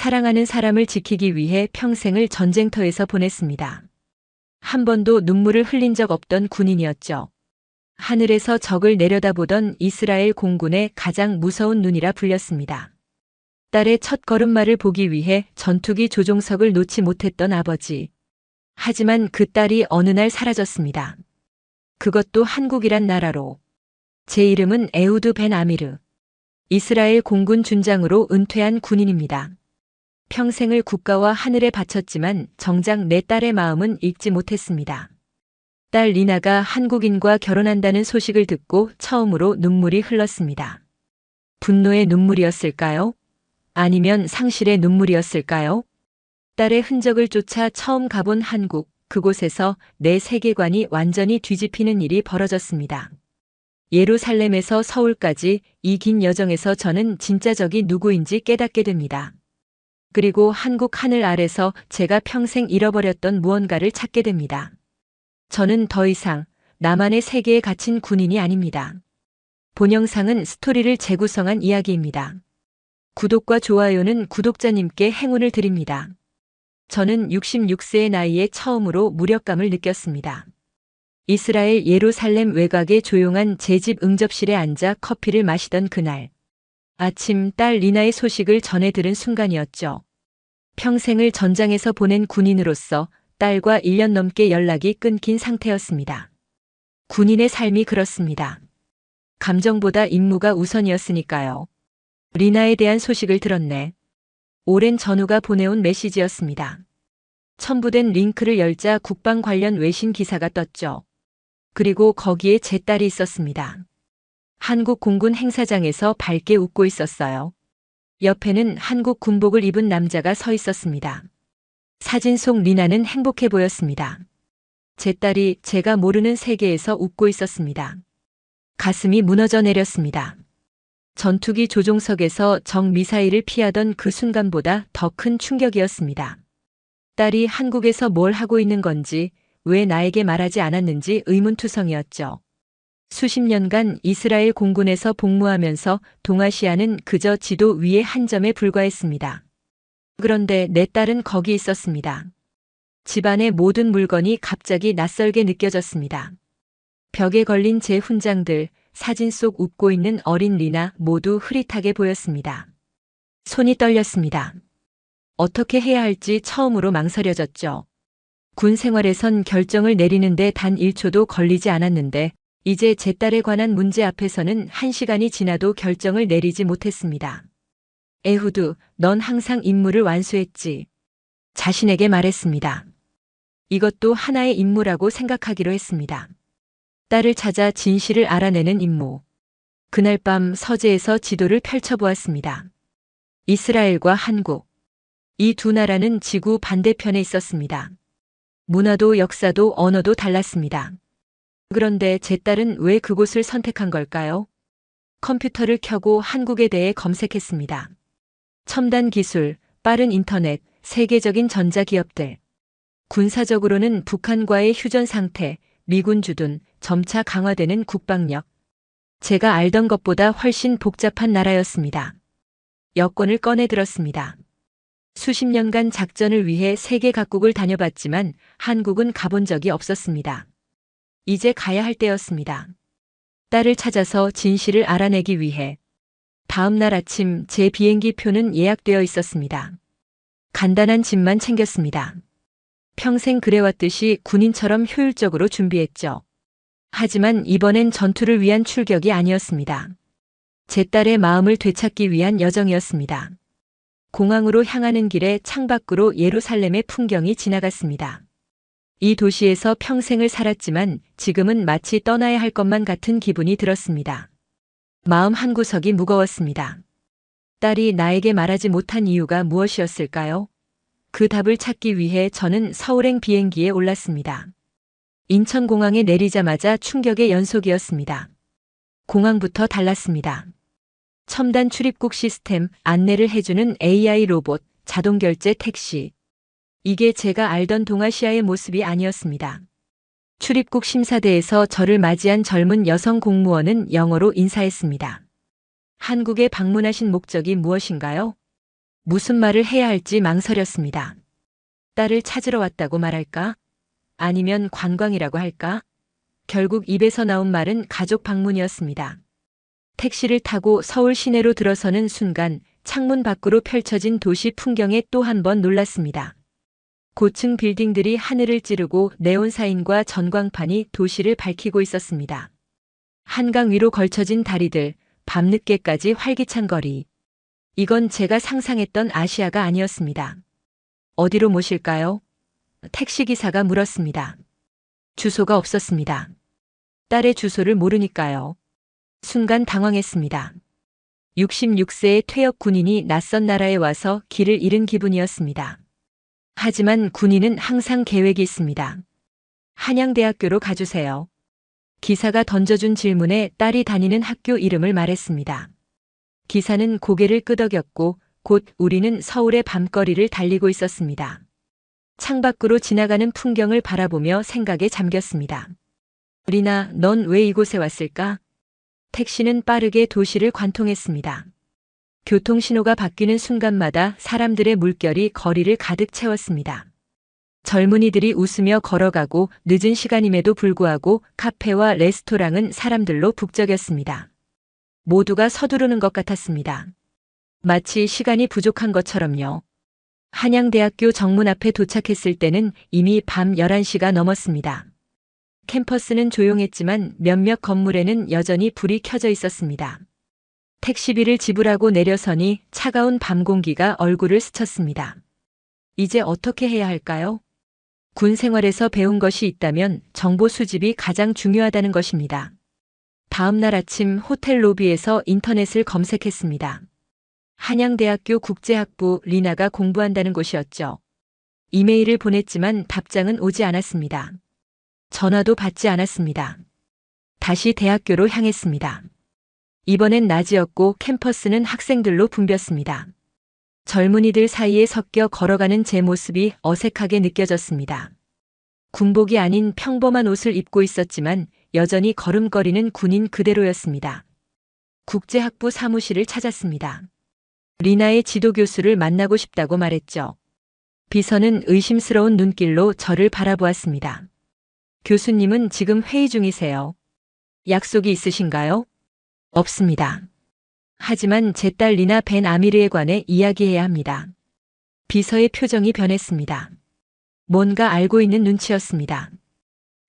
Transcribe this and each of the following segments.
사랑하는 사람을 지키기 위해 평생을 전쟁터에서 보냈습니다. 한 번도 눈물을 흘린 적 없던 군인이었죠. 하늘에서 적을 내려다보던 이스라엘 공군의 가장 무서운 눈이라 불렸습니다. 딸의 첫 걸음마를 보기 위해 전투기 조종석을 놓지 못했던 아버지. 하지만 그 딸이 어느 날 사라졌습니다. 그것도 한국이란 나라로. 제 이름은 에우드 벤 아미르. 이스라엘 공군 준장으로 은퇴한 군인입니다. 평생을 국가와 하늘에 바쳤지만 정작 내 딸의 마음은 읽지 못했습니다. 딸 리나가 한국인과 결혼한다는 소식을 듣고 처음으로 눈물이 흘렀습니다. 분노의 눈물이었을까요? 아니면 상실의 눈물이었을까요? 딸의 흔적을 쫓아 처음 가본 한국, 그곳에서 내 세계관이 완전히 뒤집히는 일이 벌어졌습니다. 예루살렘에서 서울까지 이 긴 여정에서 저는 진짜 적이 누구인지 깨닫게 됩니다. 그리고 한국 하늘 아래서 제가 평생 잃어버렸던 무언가를 찾게 됩니다. 저는 더 이상 나만의 세계에 갇힌 군인이 아닙니다. 본 영상은 스토리를 재구성한 이야기입니다. 구독과 좋아요는 구독자님께 행운을 드립니다. 저는 66세의 나이에 처음으로 무력감을 느꼈습니다. 이스라엘 예루살렘 외곽의 조용한 제 집 응접실에 앉아 커피를 마시던 그날. 아침 딸 리나의 소식을 전해 들은 순간이었죠. 평생을 전장에서 보낸 군인으로서 딸과 1년 넘게 연락이 끊긴 상태였습니다. 군인의 삶이 그렇습니다. 감정보다 임무가 우선이었으니까요. 리나에 대한 소식을 들었네. 오랜 전우가 보내온 메시지였습니다. 첨부된 링크를 열자 국방 관련 외신 기사가 떴죠. 그리고 거기에 제 딸이 있었습니다. 한국 공군 행사장에서 밝게 웃고 있었어요. 옆에는 한국 군복을 입은 남자가 서 있었습니다. 사진 속 리나는 행복해 보였습니다. 제 딸이 제가 모르는 세계에서 웃고 있었습니다. 가슴이 무너져 내렸습니다. 전투기 조종석에서 적 미사일을 피하던 그 순간보다 더 큰 충격이었습니다. 딸이 한국에서 뭘 하고 있는 건지, 왜 나에게 말하지 않았는지 의문투성이었죠. 수십 년간 이스라엘 공군에서 복무하면서 동아시아는 그저 지도 위의 한 점에 불과했습니다. 그런데 내 딸은 거기 있었습니다. 집안의 모든 물건이 갑자기 낯설게 느껴졌습니다. 벽에 걸린 제 훈장들, 사진 속 웃고 있는 어린 리나 모두 흐릿하게 보였습니다. 손이 떨렸습니다. 어떻게 해야 할지 처음으로 망설여졌죠. 군 생활에선 결정을 내리는데 단 1초도 걸리지 않았는데 이제 제 딸에 관한 문제 앞에서는 1시간이 지나도 결정을 내리지 못했습니다. 에후드, 넌 항상 임무를 완수했지. 자신에게 말했습니다. 이것도 하나의 임무라고 생각하기로 했습니다. 딸을 찾아 진실을 알아내는 임무. 그날 밤 서재에서 지도를 펼쳐보았습니다. 이스라엘과 한국. 이 두 나라는 지구 반대편에 있었습니다. 문화도 역사도 언어도 달랐습니다. 그런데 제 딸은 왜 그곳을 선택한 걸까요? 컴퓨터를 켜고 한국에 대해 검색했습니다. 첨단 기술, 빠른 인터넷, 세계적인 전자기업들. 군사적으로는 북한과의 휴전 상태, 미군 주둔, 점차 강화되는 국방력. 제가 알던 것보다 훨씬 복잡한 나라였습니다. 여권을 꺼내 들었습니다. 수십 년간 작전을 위해 세계 각국을 다녀봤지만 한국은 가본 적이 없었습니다. 이제 가야 할 때였습니다. 딸을 찾아서 진실을 알아내기 위해. 다음 날 아침 제 비행기 표는 예약되어 있었습니다. 간단한 짐만 챙겼습니다. 평생 그래왔듯이 군인처럼 효율적으로 준비했죠. 하지만 이번엔 전투를 위한 출격이 아니었습니다. 제 딸의 마음을 되찾기 위한 여정이었습니다. 공항으로 향하는 길에 창밖으로 예루살렘의 풍경이 지나갔습니다. 이 도시에서 평생을 살았지만 지금은 마치 떠나야 할 것만 같은 기분이 들었습니다. 마음 한구석이 무거웠습니다. 딸이 나에게 말하지 못한 이유가 무엇이었을까요? 그 답을 찾기 위해 저는 서울행 비행기에 올랐습니다. 인천공항에 내리자마자 충격의 연속이었습니다. 공항부터 달랐습니다. 첨단 출입국 시스템, 안내를 해주는 AI 로봇, 자동결제 택시. 이게 제가 알던 동아시아의 모습이 아니었습니다. 출입국 심사대에서 저를 맞이한 젊은 여성 공무원은 영어로 인사했습니다. 한국에 방문하신 목적이 무엇인가요? 무슨 말을 해야 할지 망설였습니다. 딸을 찾으러 왔다고 말할까? 아니면 관광이라고 할까? 결국 입에서 나온 말은 가족 방문이었습니다. 택시를 타고 서울 시내로 들어서는 순간 창문 밖으로 펼쳐진 도시 풍경에 또 한 번 놀랐습니다. 고층 빌딩들이 하늘을 찌르고 네온 사인과 전광판이 도시를 밝히고 있었습니다. 한강 위로 걸쳐진 다리들, 밤늦게까지 활기찬 거리. 이건 제가 상상했던 아시아가 아니었습니다. 어디로 모실까요? 택시기사가 물었습니다. 주소가 없었습니다. 딸의 주소를 모르니까요. 순간 당황했습니다. 66세의 퇴역 군인이 낯선 나라에 와서 길을 잃은 기분이었습니다. 하지만 군인은 항상 계획이 있습니다. 한양대학교로 가주세요. 기사가 던져준 질문에 딸이 다니는 학교 이름을 말했습니다. 기사는 고개를 끄덕였고 곧 우리는 서울의 밤거리를 달리고 있었습니다. 창밖으로 지나가는 풍경을 바라보며 생각에 잠겼습니다. 리나, 넌 왜 이곳에 왔을까? 택시는 빠르게 도시를 관통했습니다. 교통신호가 바뀌는 순간마다 사람들의 물결이 거리를 가득 채웠습니다. 젊은이들이 웃으며 걸어가고 늦은 시간임에도 불구하고 카페와 레스토랑은 사람들로 북적였습니다. 모두가 서두르는 것 같았습니다. 마치 시간이 부족한 것처럼요. 한양대학교 정문 앞에 도착했을 때는 이미 밤 11시가 넘었습니다. 캠퍼스는 조용했지만 몇몇 건물에는 여전히 불이 켜져 있었습니다. 택시비를 지불하고 내려서니 차가운 밤 공기가 얼굴을 스쳤습니다. 이제 어떻게 해야 할까요? 군 생활에서 배운 것이 있다면 정보 수집이 가장 중요하다는 것입니다. 다음 날 아침 호텔 로비에서 인터넷을 검색했습니다. 한양대학교 국제학부 리나가 공부한다는 곳이었죠. 이메일을 보냈지만 답장은 오지 않았습니다. 전화도 받지 않았습니다. 다시 대학교로 향했습니다. 이번엔 낮이었고 캠퍼스는 학생들로 붐볐습니다. 젊은이들 사이에 섞여 걸어가는 제 모습이 어색하게 느껴졌습니다. 군복이 아닌 평범한 옷을 입고 있었지만 여전히 걸음거리는 군인 그대로였습니다. 국제학부 사무실을 찾았습니다. 리나의 지도교수를 만나고 싶다고 말했죠. 비서는 의심스러운 눈길로 저를 바라보았습니다. 교수님은 지금 회의 중이세요. 약속이 있으신가요? 없습니다. 하지만 제 딸 리나 벤 아미르에 관해 이야기해야 합니다. 비서의 표정이 변했습니다. 뭔가 알고 있는 눈치였습니다.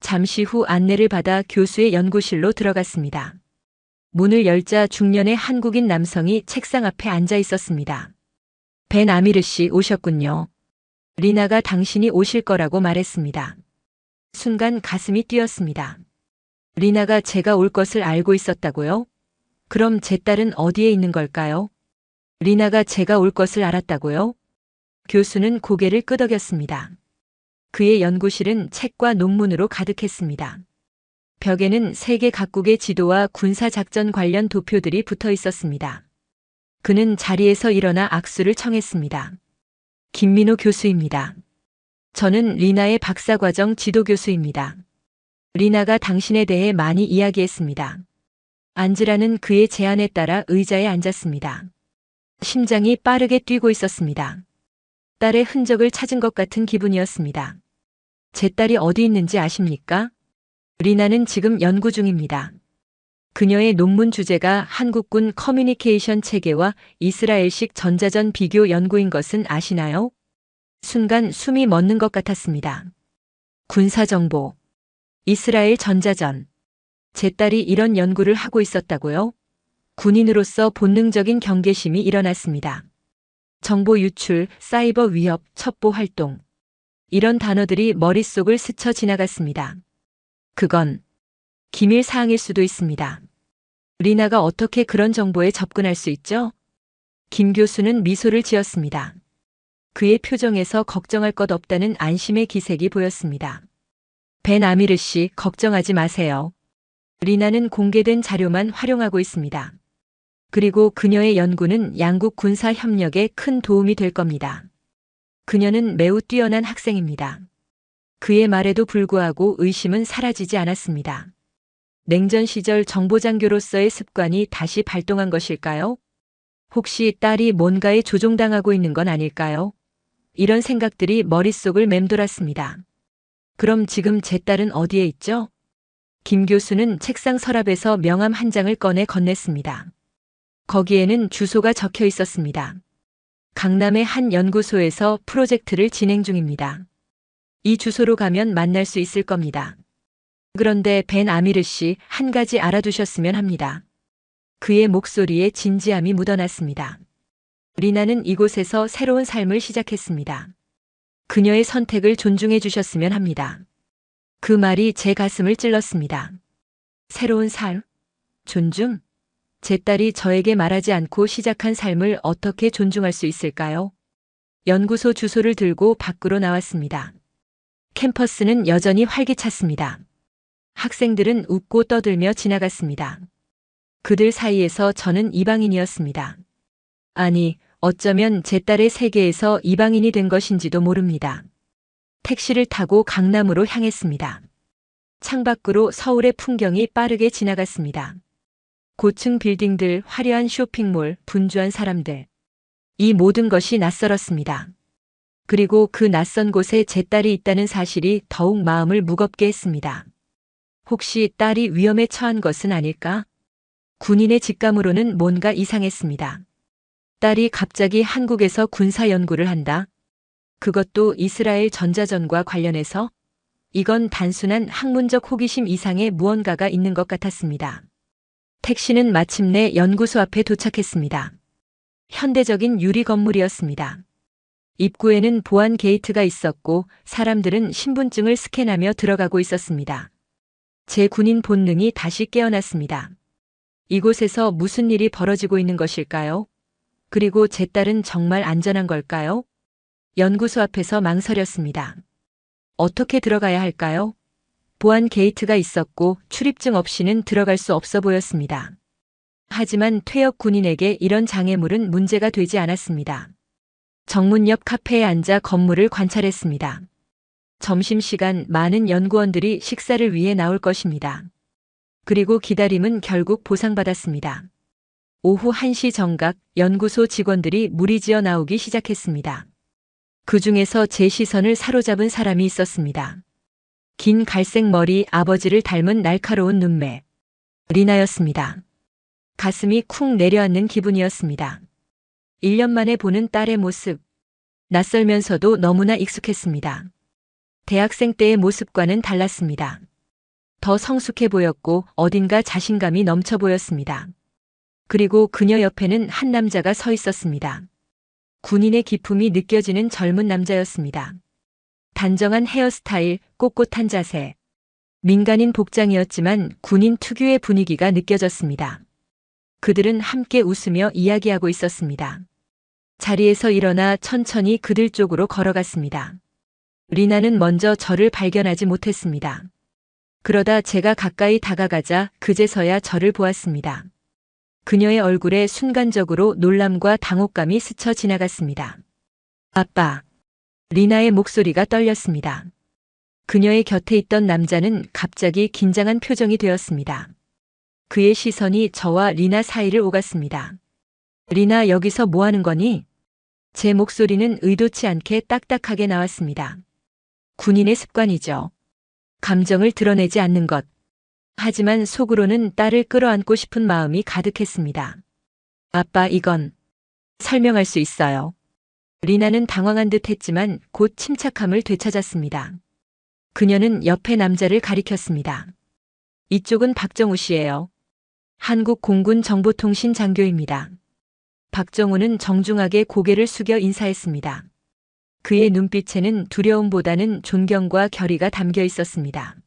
잠시 후 안내를 받아 교수의 연구실로 들어갔습니다. 문을 열자 중년의 한국인 남성이 책상 앞에 앉아 있었습니다. 벤 아미르 씨 오셨군요. 리나가 당신이 오실 거라고 말했습니다. 순간 가슴이 뛰었습니다. 리나가 제가 올 것을 알고 있었다고요? 그럼 제 딸은 어디에 있는 걸까요? 리나가 제가 올 것을 알았다고요? 교수는 고개를 끄덕였습니다. 그의 연구실은 책과 논문으로 가득했습니다. 벽에는 세계 각국의 지도와 군사작전 관련 도표들이 붙어 있었습니다. 그는 자리에서 일어나 악수를 청했습니다. 김민호 교수입니다. 저는 리나의 박사과정 지도교수입니다. 리나가 당신에 대해 많이 이야기했습니다. 앉으라는 그의 제안에 따라 의자에 앉았습니다. 심장이 빠르게 뛰고 있었습니다. 딸의 흔적을 찾은 것 같은 기분이었습니다. 제 딸이 어디 있는지 아십니까? 리나는 지금 연구 중입니다. 그녀의 논문 주제가 한국군 커뮤니케이션 체계와 이스라엘식 전자전 비교 연구인 것은 아시나요? 순간 숨이 멎는 것 같았습니다. 군사정보, 이스라엘 전자전. 제 딸이 이런 연구를 하고 있었다고요? 군인으로서 본능적인 경계심이 일어났습니다. 정보 유출, 사이버 위협, 첩보 활동. 이런 단어들이 머릿속을 스쳐 지나갔습니다. 그건 기밀 사항일 수도 있습니다. 리나가 어떻게 그런 정보에 접근할 수 있죠? 김 교수는 미소를 지었습니다. 그의 표정에서 걱정할 것 없다는 안심의 기색이 보였습니다. 벤 아미르 씨, 걱정하지 마세요. 리나는 공개된 자료만 활용하고 있습니다. 그리고 그녀의 연구는 양국 군사 협력에 큰 도움이 될 겁니다. 그녀는 매우 뛰어난 학생입니다. 그의 말에도 불구하고 의심은 사라지지 않았습니다. 냉전 시절 정보장교로서의 습관이 다시 발동한 것일까요? 혹시 딸이 뭔가에 조종당하고 있는 건 아닐까요? 이런 생각들이 머릿속을 맴돌았습니다. 그럼 지금 제 딸은 어디에 있죠? 김 교수는 책상 서랍에서 명함 한 장을 꺼내 건넸습니다. 거기에는 주소가 적혀 있었습니다. 강남의 한 연구소에서 프로젝트를 진행 중입니다. 이 주소로 가면 만날 수 있을 겁니다. 그런데 벤 아미르 씨, 한 가지 알아두셨으면 합니다. 그의 목소리에 진지함이 묻어났습니다. 리나는 이곳에서 새로운 삶을 시작했습니다. 그녀의 선택을 존중해 주셨으면 합니다. 그 말이 제 가슴을 찔렀습니다. 새로운 삶? 존중? 제 딸이 저에게 말하지 않고 시작한 삶을 어떻게 존중할 수 있을까요? 연구소 주소를 들고 밖으로 나왔습니다. 캠퍼스는 여전히 활기찼습니다. 학생들은 웃고 떠들며 지나갔습니다. 그들 사이에서 저는 이방인이었습니다. 아니, 어쩌면 제 딸의 세계에서 이방인이 된 것인지도 모릅니다. 택시를 타고 강남으로 향했습니다. 창밖으로 서울의 풍경이 빠르게 지나갔습니다. 고층 빌딩들, 화려한 쇼핑몰, 분주한 사람들. 이 모든 것이 낯설었습니다. 그리고 그 낯선 곳에 제 딸이 있다는 사실이 더욱 마음을 무겁게 했습니다. 혹시 딸이 위험에 처한 것은 아닐까? 군인의 직감으로는 뭔가 이상했습니다. 딸이 갑자기 한국에서 군사 연구를 한다? 그것도 이스라엘 전자전과 관련해서? 이건 단순한 학문적 호기심 이상의 무언가가 있는 것 같았습니다. 택시는 마침내 연구소 앞에 도착했습니다. 현대적인 유리 건물이었습니다. 입구에는 보안 게이트가 있었고 사람들은 신분증을 스캔하며 들어가고 있었습니다. 제 군인 본능이 다시 깨어났습니다. 이곳에서 무슨 일이 벌어지고 있는 것일까요? 그리고 제 딸은 정말 안전한 걸까요? 연구소 앞에서 망설였습니다. 어떻게 들어가야 할까요? 보안 게이트가 있었고 출입증 없이는 들어갈 수 없어 보였습니다. 하지만 퇴역 군인에게 이런 장애물은 문제가 되지 않았습니다. 정문 옆 카페에 앉아 건물을 관찰했습니다. 점심시간 많은 연구원들이 식사를 위해 나올 것입니다. 그리고 기다림은 결국 보상받았습니다. 오후 1시 정각 연구소 직원들이 무리지어 나오기 시작했습니다. 그 중에서 제 시선을 사로잡은 사람이 있었습니다. 긴 갈색 머리, 아버지를 닮은 날카로운 눈매. 리나였습니다. 가슴이 쿵 내려앉는 기분이었습니다. 1년 만에 보는 딸의 모습. 낯설면서도 너무나 익숙했습니다. 대학생 때의 모습과는 달랐습니다. 더 성숙해 보였고 어딘가 자신감이 넘쳐 보였습니다. 그리고 그녀 옆에는 한 남자가 서 있었습니다. 군인의 기품이 느껴지는 젊은 남자였습니다. 단정한 헤어스타일, 꼿꼿한 자세. 민간인 복장이었지만 군인 특유의 분위기가 느껴졌습니다. 그들은 함께 웃으며 이야기하고 있었습니다. 자리에서 일어나 천천히 그들 쪽으로 걸어갔습니다. 리나는 먼저 저를 발견하지 못했습니다. 그러다 제가 가까이 다가가자 그제서야 저를 보았습니다. 그녀의 얼굴에 순간적으로 놀람과 당혹감이 스쳐 지나갔습니다. 아빠. 리나의 목소리가 떨렸습니다. 그녀의 곁에 있던 남자는 갑자기 긴장한 표정이 되었습니다. 그의 시선이 저와 리나 사이를 오갔습니다. 리나, 여기서 뭐 하는 거니? 제 목소리는 의도치 않게 딱딱하게 나왔습니다. 군인의 습관이죠. 감정을 드러내지 않는 것. 하지만 속으로는 딸을 끌어안고 싶은 마음이 가득했습니다. 아빠, 이건 설명할 수 있어요. 리나는 당황한 듯 했지만 곧 침착함을 되찾았습니다. 그녀는 옆에 남자를 가리켰습니다. 이쪽은 박정우 씨예요. 한국 공군 정보통신 장교입니다. 박정우는 정중하게 고개를 숙여 인사했습니다. 그의 눈빛에는 두려움보다는 존경과 결의가 담겨 있었습니다.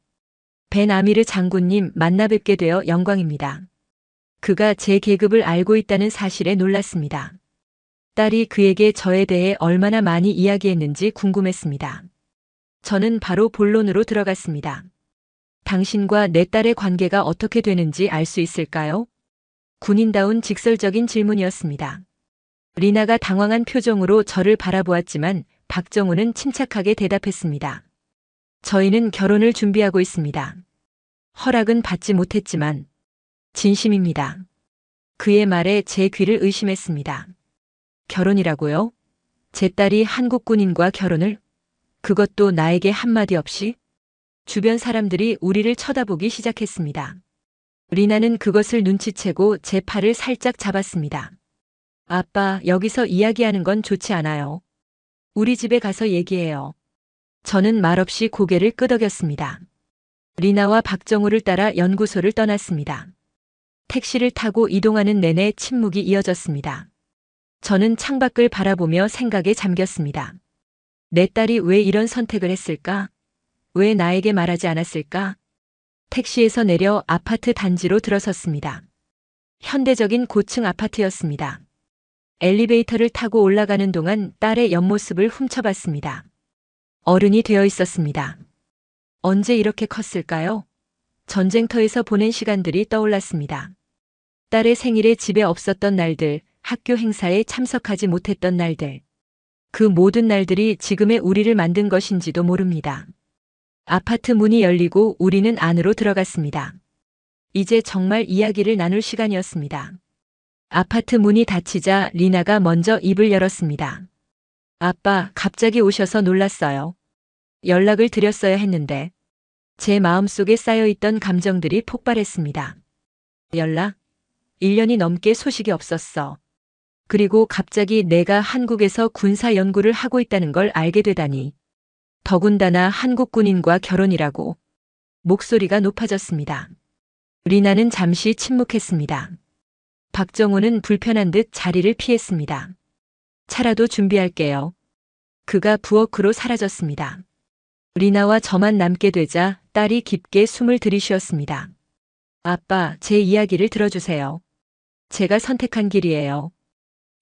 벤 아미르 장군님, 만나 뵙게 되어 영광입니다. 그가 제 계급을 알고 있다는 사실에 놀랐습니다. 딸이 그에게 저에 대해 얼마나 많이 이야기했는지 궁금했습니다. 저는 바로 본론으로 들어갔습니다. 당신과 내 딸의 관계가 어떻게 되는지 알 수 있을까요? 군인다운 직설적인 질문이었습니다. 리나가 당황한 표정으로 저를 바라보았지만 박정우는 침착하게 대답했습니다. 저희는 결혼을 준비하고 있습니다. 허락은 받지 못했지만 진심입니다. 그의 말에 제 귀를 의심했습니다. 결혼이라고요? 제 딸이 한국 군인과 결혼을? 그것도 나에게 한마디 없이? 주변 사람들이 우리를 쳐다보기 시작했습니다. 리나는 그것을 눈치채고 제 팔을 살짝 잡았습니다. 아빠, 여기서 이야기하는 건 좋지 않아요. 우리 집에 가서 얘기해요. 저는 말없이 고개를 끄덕였습니다. 리나와 박정우를 따라 연구소를 떠났습니다. 택시를 타고 이동하는 내내 침묵이 이어졌습니다. 저는 창밖을 바라보며 생각에 잠겼습니다. 내 딸이 왜 이런 선택을 했을까? 왜 나에게 말하지 않았을까? 택시에서 내려 아파트 단지로 들어섰습니다. 현대적인 고층 아파트였습니다. 엘리베이터를 타고 올라가는 동안 딸의 옆모습을 훔쳐봤습니다. 어른이 되어 있었습니다. 언제 이렇게 컸을까요? 전쟁터에서 보낸 시간들이 떠올랐습니다. 딸의 생일에 집에 없었던 날들, 학교 행사에 참석하지 못했던 날들. 그 모든 날들이 지금의 우리를 만든 것인지도 모릅니다. 아파트 문이 열리고 우리는 안으로 들어갔습니다. 이제 정말 이야기를 나눌 시간이었습니다. 아파트 문이 닫히자 리나가 먼저 입을 열었습니다. 아빠, 갑자기 오셔서 놀랐어요. 연락을 드렸어야 했는데. 제 마음속에 쌓여있던 감정들이 폭발했습니다. 연락? 1년이 넘게 소식이 없었어. 그리고 갑자기 내가 한국에서 군사 연구를 하고 있다는 걸 알게 되다니. 더군다나 한국 군인과 결혼이라고. 목소리가 높아졌습니다. 리나는 잠시 침묵했습니다. 박정우는 불편한 듯 자리를 피했습니다. 차라도 준비할게요. 그가 부엌으로 사라졌습니다. 리나와 저만 남게 되자 딸이 깊게 숨을 들이쉬었습니다. 아빠, 제 이야기를 들어주세요. 제가 선택한 길이에요.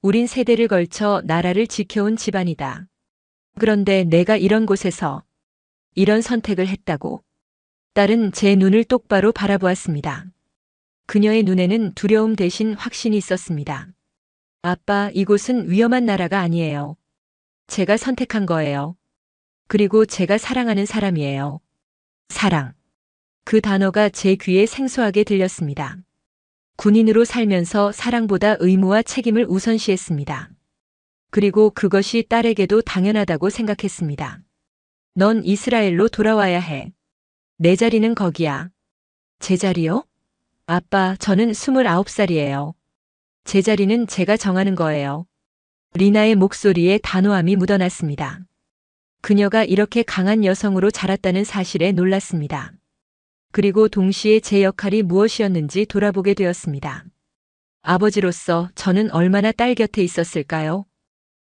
우린 세대를 걸쳐 나라를 지켜온 집안이다. 그런데 내가 이런 곳에서 이런 선택을 했다고. 딸은 제 눈을 똑바로 바라보았습니다. 그녀의 눈에는 두려움 대신 확신이 있었습니다. 아빠, 이곳은 위험한 나라가 아니에요. 제가 선택한 거예요. 그리고 제가 사랑하는 사람이에요. 사랑. 그 단어가 제 귀에 생소하게 들렸습니다. 군인으로 살면서 사랑보다 의무와 책임을 우선시했습니다. 그리고 그것이 딸에게도 당연하다고 생각했습니다. 넌 이스라엘로 돌아와야 해. 내 자리는 거기야. 제 자리요? 아빠, 저는 29살이에요. 제 자리는 제가 정하는 거예요. 리나의 목소리에 단호함이 묻어났습니다. 그녀가 이렇게 강한 여성으로 자랐다는 사실에 놀랐습니다. 그리고 동시에 제 역할이 무엇이었는지 돌아보게 되었습니다. 아버지로서 저는 얼마나 딸 곁에 있었을까요?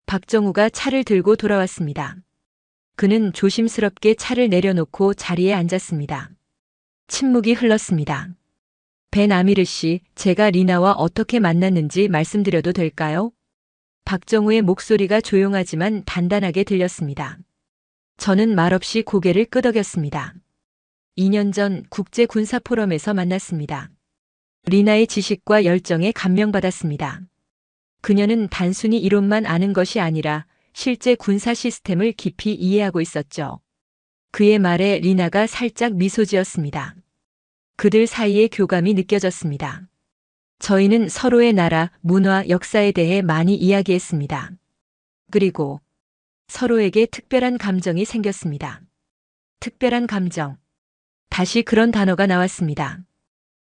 박정우가 차를 들고 돌아왔습니다. 그는 조심스럽게 차를 내려놓고 자리에 앉았습니다. 침묵이 흘렀습니다. 벤 아미르 씨, 제가 리나와 어떻게 만났는지 말씀드려도 될까요? 박정우의 목소리가 조용하지만 단단하게 들렸습니다. 저는 말없이 고개를 끄덕였습니다. 2년 전 국제군사포럼에서 만났습니다. 리나의 지식과 열정에 감명받았습니다. 그녀는 단순히 이론만 아는 것이 아니라 실제 군사 시스템을 깊이 이해하고 있었죠. 그의 말에 리나가 살짝 미소 지었습니다. 그들 사이의 교감이 느껴졌습니다. 저희는 서로의 나라, 문화, 역사에 대해 많이 이야기했습니다. 그리고 서로에게 특별한 감정이 생겼습니다. 특별한 감정. 다시 그런 단어가 나왔습니다.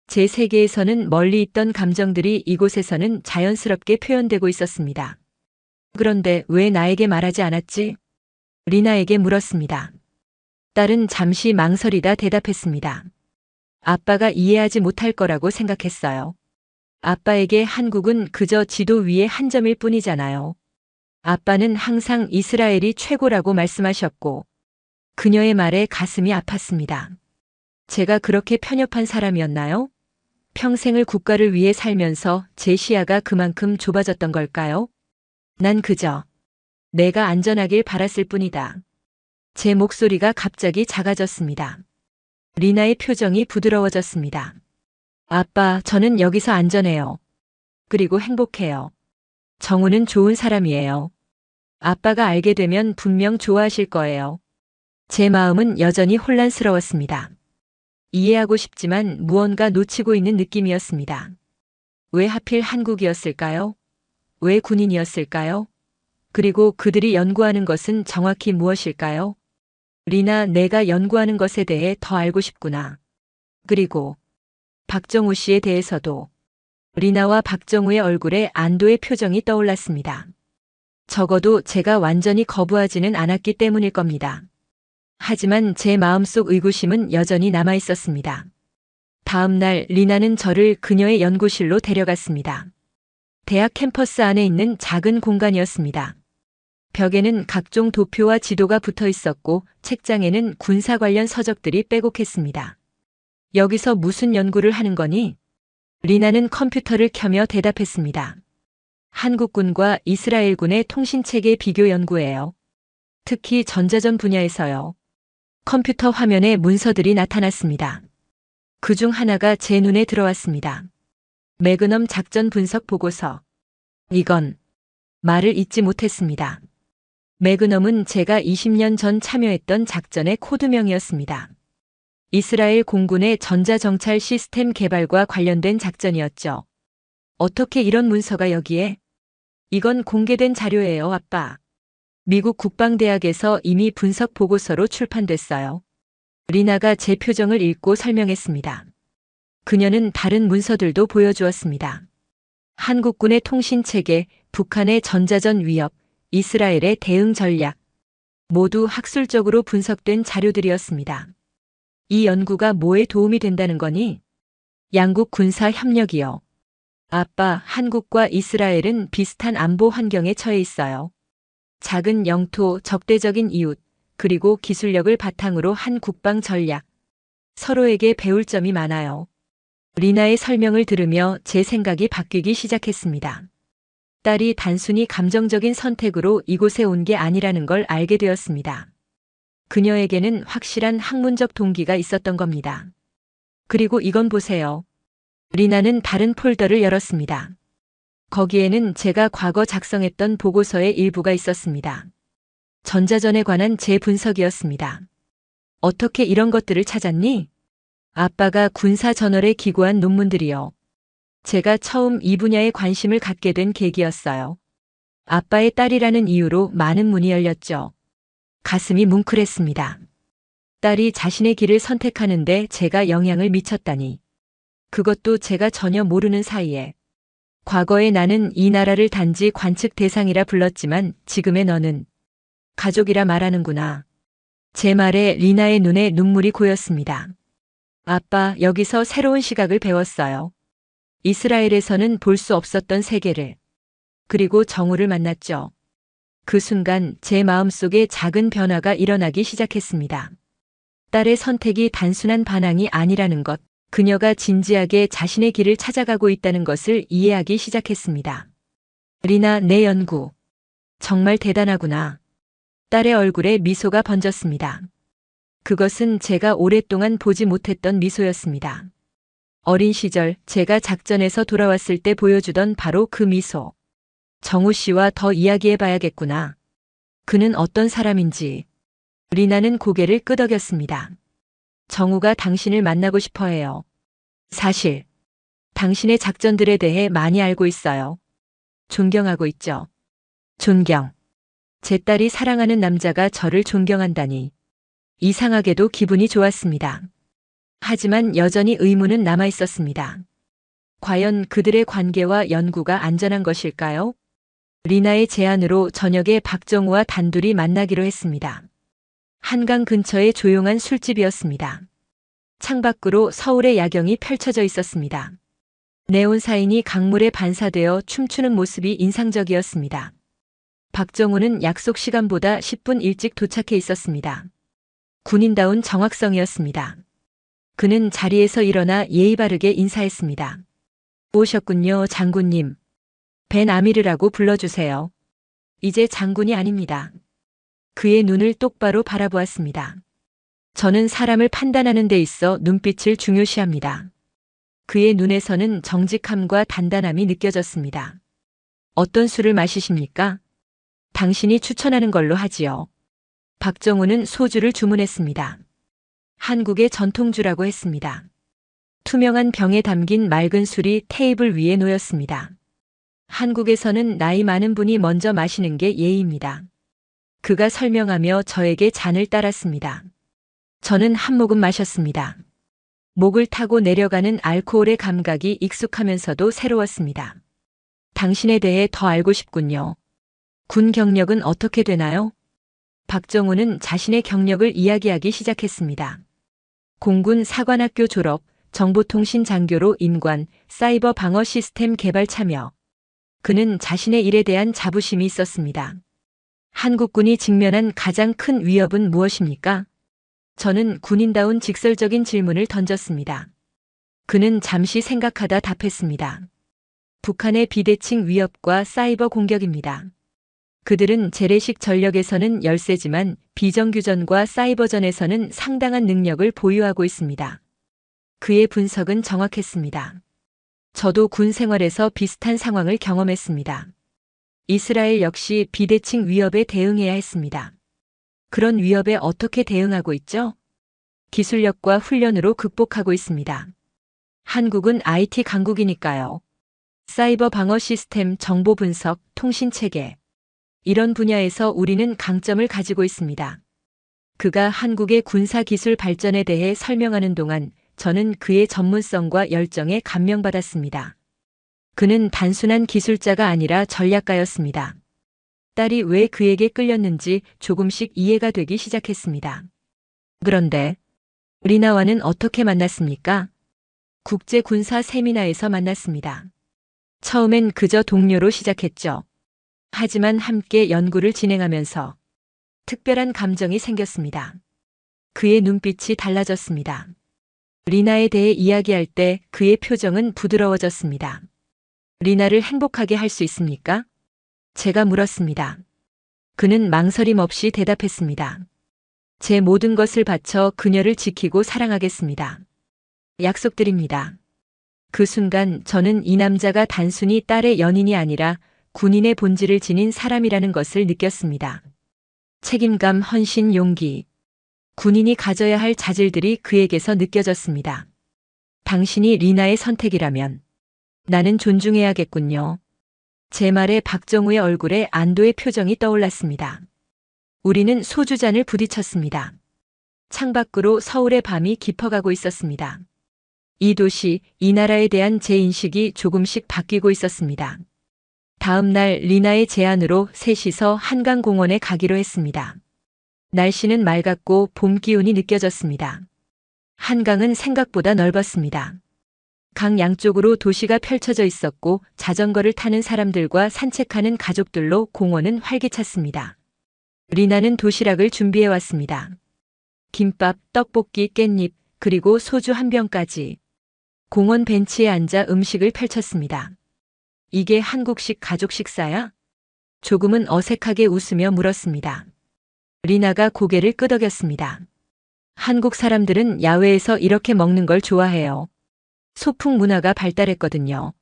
제 세계에서는 멀리 있던 감정들이 이곳에서는 자연스럽게 표현되고 있었습니다. 그런데 왜 나에게 말하지 않았지? 리나에게 물었습니다. 딸은 잠시 망설이다 대답했습니다. 아빠가 이해하지 못할 거라고 생각했어요. 아빠에게 한국은 그저 지도 위의 한 점일 뿐이잖아요. 아빠는 항상 이스라엘이 최고라고 말씀하셨고, 그녀의 말에 가슴이 아팠습니다. 제가 그렇게 편협한 사람이었나요? 평생을 국가를 위해 살면서 제 시야가 그만큼 좁아졌던 걸까요? 난 그저 내가 안전하길 바랐을 뿐이다. 제 목소리가 갑자기 작아졌습니다. 리나의 표정이 부드러워졌습니다. 아빠, 저는 여기서 안전해요. 그리고 행복해요. 정우는 좋은 사람이에요. 아빠가 알게 되면 분명 좋아하실 거예요. 제 마음은 여전히 혼란스러웠습니다. 이해하고 싶지만 무언가 놓치고 있는 느낌이었습니다. 왜 하필 한국이었을까요? 왜 군인이었을까요? 그리고 그들이 연구하는 것은 정확히 무엇일까요? 리나, 내가 연구하는 것에 대해 더 알고 싶구나. 그리고 박정우 씨에 대해서도. 리나와 박정우의 얼굴에 안도의 표정이 떠올랐습니다. 적어도 제가 완전히 거부하지는 않았기 때문일 겁니다. 하지만 제 마음속 의구심은 여전히 남아 있었습니다. 다음 날 리나는 저를 그녀의 연구실로 데려갔습니다. 대학 캠퍼스 안에 있는 작은 공간이었습니다. 벽에는 각종 도표와 지도가 붙어 있었고 책장에는 군사 관련 서적들이 빼곡했습니다. 여기서 무슨 연구를 하는 거니? 리나는 컴퓨터를 켜며 대답했습니다. 한국군과 이스라엘군의 통신체계 비교 연구예요. 특히 전자전 분야에서요. 컴퓨터 화면에 문서들이 나타났습니다. 그중 하나가 제 눈에 들어왔습니다. 매그넘 작전 분석 보고서. 이건 말을 잇지 못했습니다. 매그넘은 제가 20년 전 참여했던 작전의 코드명이었습니다. 이스라엘 공군의 전자정찰 시스템 개발과 관련된 작전이었죠. 어떻게 이런 문서가 여기에? 이건 공개된 자료예요, 아빠. 미국 국방대학에서 이미 분석 보고서로 출판됐어요. 리나가 제 표정을 읽고 설명했습니다. 그녀는 다른 문서들도 보여주었습니다. 한국군의 통신체계, 북한의 전자전 위협, 이스라엘의 대응 전략. 모두 학술적으로 분석된 자료들이었습니다. 이 연구가 뭐에 도움이 된다는 거니? 양국 군사 협력이요. 아빠, 한국과 이스라엘은 비슷한 안보 환경에 처해 있어요. 작은 영토, 적대적인 이웃, 그리고 기술력을 바탕으로 한 국방 전략. 서로에게 배울 점이 많아요. 리나의 설명을 들으며 제 생각이 바뀌기 시작했습니다. 딸이 단순히 감정적인 선택으로 이곳에 온 게 아니라는 걸 알게 되었습니다. 그녀에게는 확실한 학문적 동기가 있었던 겁니다. 그리고 이건 보세요. 리나는 다른 폴더를 열었습니다. 거기에는 제가 과거 작성했던 보고서의 일부가 있었습니다. 전자전에 관한 제 분석이었습니다. 어떻게 이런 것들을 찾았니? 아빠가 군사저널에 기고한 논문들이요. 제가 처음 이 분야에 관심을 갖게 된 계기였어요. 아빠의 딸이라는 이유로 많은 문이 열렸죠. 가슴이 뭉클했습니다. 딸이 자신의 길을 선택하는데 제가 영향을 미쳤다니. 그것도 제가 전혀 모르는 사이에. 과거에 나는 이 나라를 단지 관측 대상이라 불렀지만 지금의 너는 가족이라 말하는구나. 제 말에 리나의 눈에 눈물이 고였습니다. 아빠, 여기서 새로운 시각을 배웠어요. 이스라엘에서는 볼 수 없었던 세계를. 그리고 정우를 만났죠. 그 순간 제 마음속에 작은 변화가 일어나기 시작했습니다. 딸의 선택이 단순한 반항이 아니라는 것, 그녀가 진지하게 자신의 길을 찾아가고 있다는 것을 이해하기 시작했습니다. 리나, 내 연구. 정말 대단하구나. 딸의 얼굴에 미소가 번졌습니다. 그것은 제가 오랫동안 보지 못했던 미소였습니다. 어린 시절 제가 작전에서 돌아왔을 때 보여주던 바로 그 미소. 정우 씨와 더 이야기해 봐야겠구나. 그는 어떤 사람인지. 리나는 고개를 끄덕였습니다. 정우가 당신을 만나고 싶어 해요. 사실 당신의 작전들에 대해 많이 알고 있어요. 존경하고 있죠. 존경. 제 딸이 사랑하는 남자가 저를 존경한다니. 이상하게도 기분이 좋았습니다. 하지만 여전히 의문은 남아 있었습니다. 과연 그들의 관계와 연구가 안전한 것일까요? 리나의 제안으로 저녁에 박정우와 단둘이 만나기로 했습니다. 한강 근처의 조용한 술집이었습니다. 창밖으로 서울의 야경이 펼쳐져 있었습니다. 네온 사인이 강물에 반사되어 춤추는 모습이 인상적이었습니다. 박정우는 약속 시간보다 10분 일찍 도착해 있었습니다. 군인다운 정확성이었습니다. 그는 자리에서 일어나 예의 바르게 인사했습니다. 오셨군요, 장군님. 벤 아미르라고 불러주세요. 이제 장군이 아닙니다. 그의 눈을 똑바로 바라보았습니다. 저는 사람을 판단하는 데 있어 눈빛을 중요시합니다. 그의 눈에서는 정직함과 단단함이 느껴졌습니다. 어떤 술을 마시십니까? 당신이 추천하는 걸로 하지요. 박정우는 소주를 주문했습니다. 한국의 전통주라고 했습니다. 투명한 병에 담긴 맑은 술이 테이블 위에 놓였습니다. 한국에서는 나이 많은 분이 먼저 마시는 게 예의입니다. 그가 설명하며 저에게 잔을 따랐습니다. 저는 한 모금 마셨습니다. 목을 타고 내려가는 알코올의 감각이 익숙하면서도 새로웠습니다. 당신에 대해 더 알고 싶군요. 군 경력은 어떻게 되나요? 박정우는 자신의 경력을 이야기하기 시작했습니다. 공군 사관학교 졸업, 정보통신 장교로 임관, 사이버 방어 시스템 개발 참여. 그는 자신의 일에 대한 자부심이 있었습니다. 한국군이 직면한 가장 큰 위협은 무엇입니까? 저는 군인다운 직설적인 질문을 던졌습니다. 그는 잠시 생각하다 답했습니다. 북한의 비대칭 위협과 사이버 공격입니다. 그들은 재래식 전력에서는 열세지만 비정규전과 사이버전에서는 상당한 능력을 보유하고 있습니다. 그의 분석은 정확했습니다. 저도 군 생활에서 비슷한 상황을 경험했습니다. 이스라엘 역시 비대칭 위협에 대응해야 했습니다. 그런 위협에 어떻게 대응하고 있죠? 기술력과 훈련으로 극복하고 있습니다. 한국은 IT 강국이니까요. 사이버 방어 시스템, 정보 분석, 통신 체계. 이런 분야에서 우리는 강점을 가지고 있습니다. 그가 한국의 군사 기술 발전에 대해 설명하는 동안 저는 그의 전문성과 열정에 감명받았습니다. 그는 단순한 기술자가 아니라 전략가였습니다. 딸이 왜 그에게 끌렸는지 조금씩 이해가 되기 시작했습니다. 그런데 리나와는 어떻게 만났습니까? 국제 군사 세미나에서 만났습니다. 처음엔 그저 동료로 시작했죠. 하지만 함께 연구를 진행하면서 특별한 감정이 생겼습니다. 그의 눈빛이 달라졌습니다. 리나에 대해 이야기할 때 그의 표정은 부드러워졌습니다. 리나를 행복하게 할 수 있습니까? 제가 물었습니다. 그는 망설임 없이 대답했습니다. 제 모든 것을 바쳐 그녀를 지키고 사랑하겠습니다. 약속드립니다. 그 순간 저는 이 남자가 단순히 딸의 연인이 아니라 군인의 본질을 지닌 사람이라는 것을 느꼈습니다. 책임감, 헌신, 용기. 군인이 가져야 할 자질들이 그에게서 느껴졌습니다. 당신이 리나의 선택이라면 나는 존중해야겠군요. 제 말에 박정우의 얼굴에 안도의 표정이 떠올랐습니다. 우리는 소주잔을 부딪혔습니다. 창밖으로 서울의 밤이 깊어가고 있었습니다. 이 도시, 이 나라에 대한 제 인식이 조금씩 바뀌고 있었습니다. 다음 날 리나의 제안으로 셋이서 한강공원에 가기로 했습니다. 날씨는 맑았고 봄 기운이 느껴졌습니다. 한강은 생각보다 넓었습니다. 강 양쪽으로 도시가 펼쳐져 있었고 자전거를 타는 사람들과 산책하는 가족들로 공원은 활기찼습니다. 리나는 도시락을 준비해 왔습니다. 김밥, 떡볶이, 깻잎, 그리고 소주 한 병까지. 공원 벤치에 앉아 음식을 펼쳤습니다. 이게 한국식 가족 식사야? 조금은 어색하게 웃으며 물었습니다. 리나가 고개를 끄덕였습니다. 한국 사람들은 야외에서 이렇게 먹는 걸 좋아해요. 소풍 문화가 발달했거든요.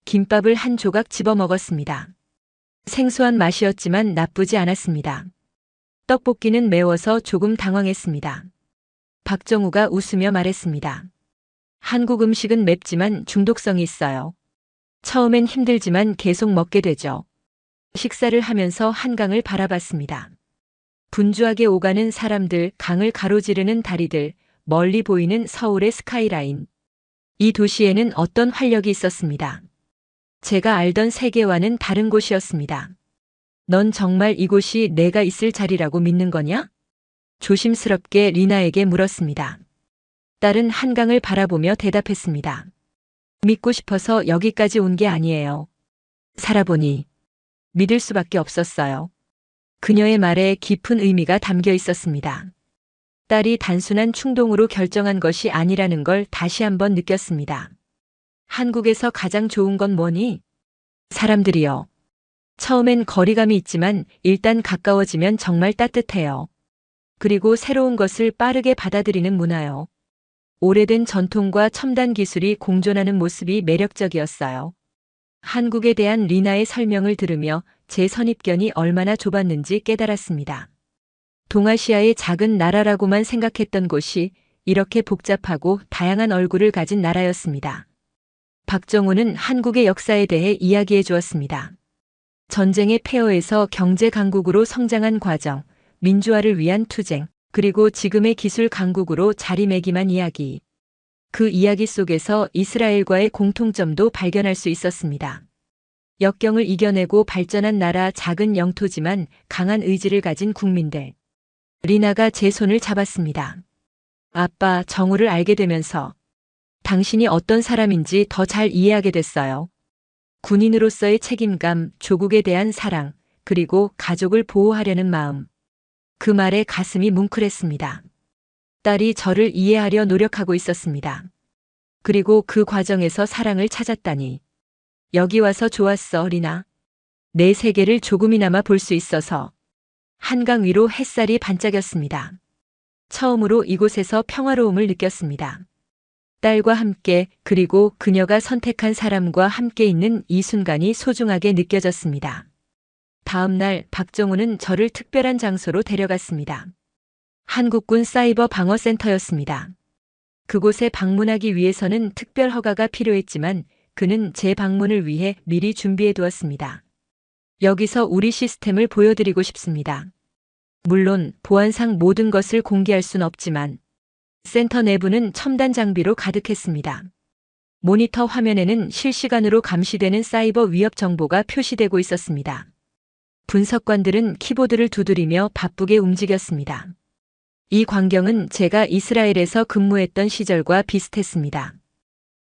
김밥을 한 조각 집어 먹었습니다. 생소한 맛이었지만 나쁘지 않았습니다. 떡볶이는 매워서 조금 당황했습니다. 박정우가 웃으며 말했습니다. 한국 음식은 맵지만 중독성이 있어요. 처음엔 힘들지만 계속 먹게 되죠. 식사를 하면서 한강을 바라봤습니다. 분주하게 오가는 사람들, 강을 가로지르는 다리들, 멀리 보이는 서울의 스카이라인. 이 도시에는 어떤 활력이 있었습니다. 제가 알던 세계와는 다른 곳이었습니다. 넌 정말 이곳이 내가 있을 자리라고 믿는 거냐? 조심스럽게 리나에게 물었습니다. 딸은 한강을 바라보며 대답했습니다. 믿고 싶어서 여기까지 온 게 아니에요. 살아보니 믿을 수밖에 없었어요. 그녀의 말에 깊은 의미가 담겨 있었습니다. 딸이 단순한 충동으로 결정한 것이 아니라는 걸 다시 한번 느꼈습니다. 한국에서 가장 좋은 건 뭐니? 사람들이요. 처음엔 거리감이 있지만 일단 가까워지면 정말 따뜻해요. 그리고 새로운 것을 빠르게 받아들이는 문화요. 오래된 전통과 첨단 기술이 공존하는 모습이 매력적이었어요. 한국에 대한 리나의 설명을 들으며 제 선입견이 얼마나 좁았는지 깨달았습니다. 동아시아의 작은 나라라고만 생각했던 곳이 이렇게 복잡하고 다양한 얼굴을 가진 나라였습니다. 박정우는 한국의 역사에 대해 이야기해 주었습니다. 전쟁의 폐허에서 경제 강국으로 성장한 과정, 민주화를 위한 투쟁, 그리고 지금의 기술 강국으로 자리매김한 이야기. 그 이야기 속에서 이스라엘과의 공통점도 발견할 수 있었습니다. 역경을 이겨내고 발전한 나라, 작은 영토지만 강한 의지를 가진 국민들. 리나가 제 손을 잡았습니다. 아빠, 정우를 알게 되면서 당신이 어떤 사람인지 더 잘 이해하게 됐어요. 군인으로서의 책임감, 조국에 대한 사랑, 그리고 가족을 보호하려는 마음. 그 말에 가슴이 뭉클했습니다. 딸이 저를 이해하려 노력하고 있었습니다. 그리고 그 과정에서 사랑을 찾았다니. 여기 와서 좋았어, 리나. 내 세계를 조금이나마 볼 수 있어서. 한강 위로 햇살이 반짝였습니다. 처음으로 이곳에서 평화로움을 느꼈습니다. 딸과 함께, 그리고 그녀가 선택한 사람과 함께 있는 이 순간이 소중하게 느껴졌습니다. 다음 날 박정우는 저를 특별한 장소로 데려갔습니다. 한국군 사이버 방어센터였습니다. 그곳에 방문하기 위해서는 특별 허가가 필요했지만 그는 제 방문을 위해 미리 준비해 두었습니다. 여기서 우리 시스템을 보여드리고 싶습니다. 물론 보안상 모든 것을 공개할 순 없지만 센터 내부는 첨단 장비로 가득했습니다. 모니터 화면에는 실시간으로 감시되는 사이버 위협 정보가 표시되고 있었습니다. 분석관들은 키보드를 두드리며 바쁘게 움직였습니다. 이 광경은 제가 이스라엘에서 근무했던 시절과 비슷했습니다.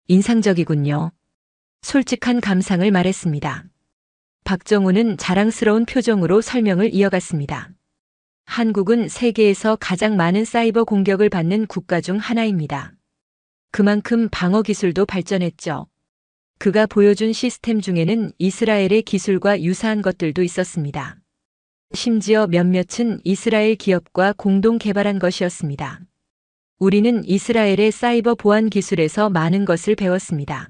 인상적이군요. 솔직한 감상을 말했습니다. 박정우는 자랑스러운 표정으로 설명을 이어갔습니다. 한국은 세계에서 가장 많은 사이버 공격을 받는 국가 중 하나입니다. 그만큼 방어 기술도 발전했죠. 그가 보여준 시스템 중에는 이스라엘의 기술과 유사한 것들도 있었습니다. 심지어 몇몇은 이스라엘 기업과 공동 개발한 것이었습니다. 우리는 이스라엘의 사이버 보안 기술에서 많은 것을 배웠습니다.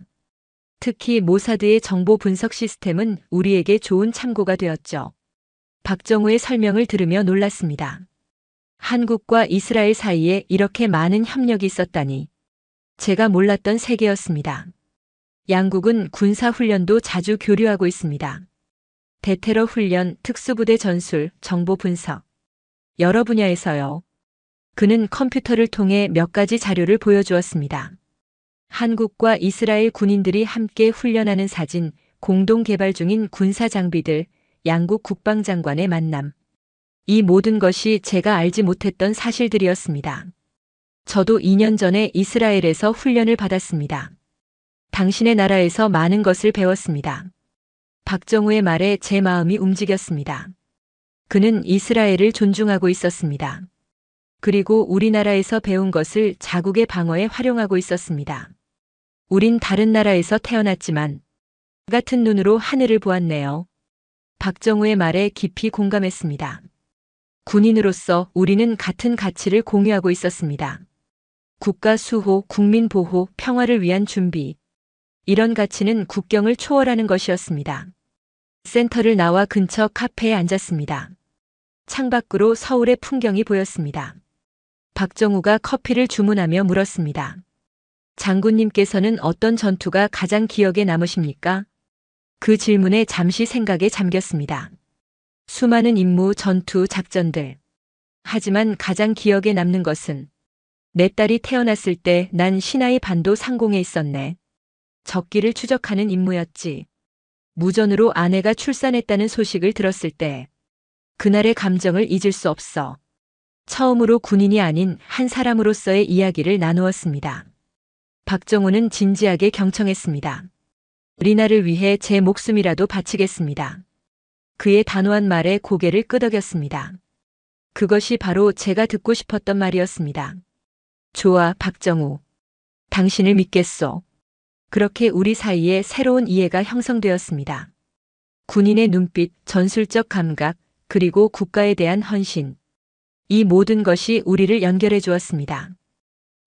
특히 모사드의 정보 분석 시스템은 우리에게 좋은 참고가 되었죠. 박정우의 설명을 들으며 놀랐습니다. 한국과 이스라엘 사이에 이렇게 많은 협력이 있었다니. 제가 몰랐던 세계였습니다. 양국은 군사훈련도 자주 교류하고 있습니다. 대테러 훈련, 특수부대 전술, 정보 분석. 여러 분야에서요. 그는 컴퓨터를 통해 몇 가지 자료를 보여주었습니다. 한국과 이스라엘 군인들이 함께 훈련하는 사진, 공동 개발 중인 군사 장비들, 양국 국방장관의 만남. 이 모든 것이 제가 알지 못했던 사실들이었습니다. 저도 2년 전에 이스라엘에서 훈련을 받았습니다. 당신의 나라에서 많은 것을 배웠습니다. 박정우의 말에 제 마음이 움직였습니다. 그는 이스라엘을 존중하고 있었습니다. 그리고 우리나라에서 배운 것을 자국의 방어에 활용하고 있었습니다. 우린 다른 나라에서 태어났지만 같은 눈으로 하늘을 보았네요. 박정우의 말에 깊이 공감했습니다. 군인으로서 우리는 같은 가치를 공유하고 있었습니다. 국가 수호, 국민 보호, 평화를 위한 준비. 이런 가치는 국경을 초월하는 것이었습니다. 센터를 나와 근처 카페에 앉았습니다. 창밖으로 서울의 풍경이 보였습니다. 박정우가 커피를 주문하며 물었습니다. 장군님께서는 어떤 전투가 가장 기억에 남으십니까? 그 질문에 잠시 생각에 잠겼습니다. 수많은 임무, 전투, 작전들. 하지만 가장 기억에 남는 것은 내 딸이 태어났을 때 난 시나이 반도 상공에 있었네. 적기를 추적하는 임무였지. 무전으로 아내가 출산했다는 소식을 들었을 때 그날의 감정을 잊을 수 없어. 처음으로 군인이 아닌 한 사람으로서의 이야기를 나누었습니다. 박정우는 진지하게 경청했습니다. 리나를 위해 제 목숨이라도 바치겠습니다. 그의 단호한 말에 고개를 끄덕였습니다. 그것이 바로 제가 듣고 싶었던 말이었습니다. 좋아, 박정우. 당신을 믿겠소. 그렇게 우리 사이에 새로운 이해가 형성되었습니다. 군인의 눈빛, 전술적 감각, 그리고 국가에 대한 헌신. 이 모든 것이 우리를 연결해 주었습니다.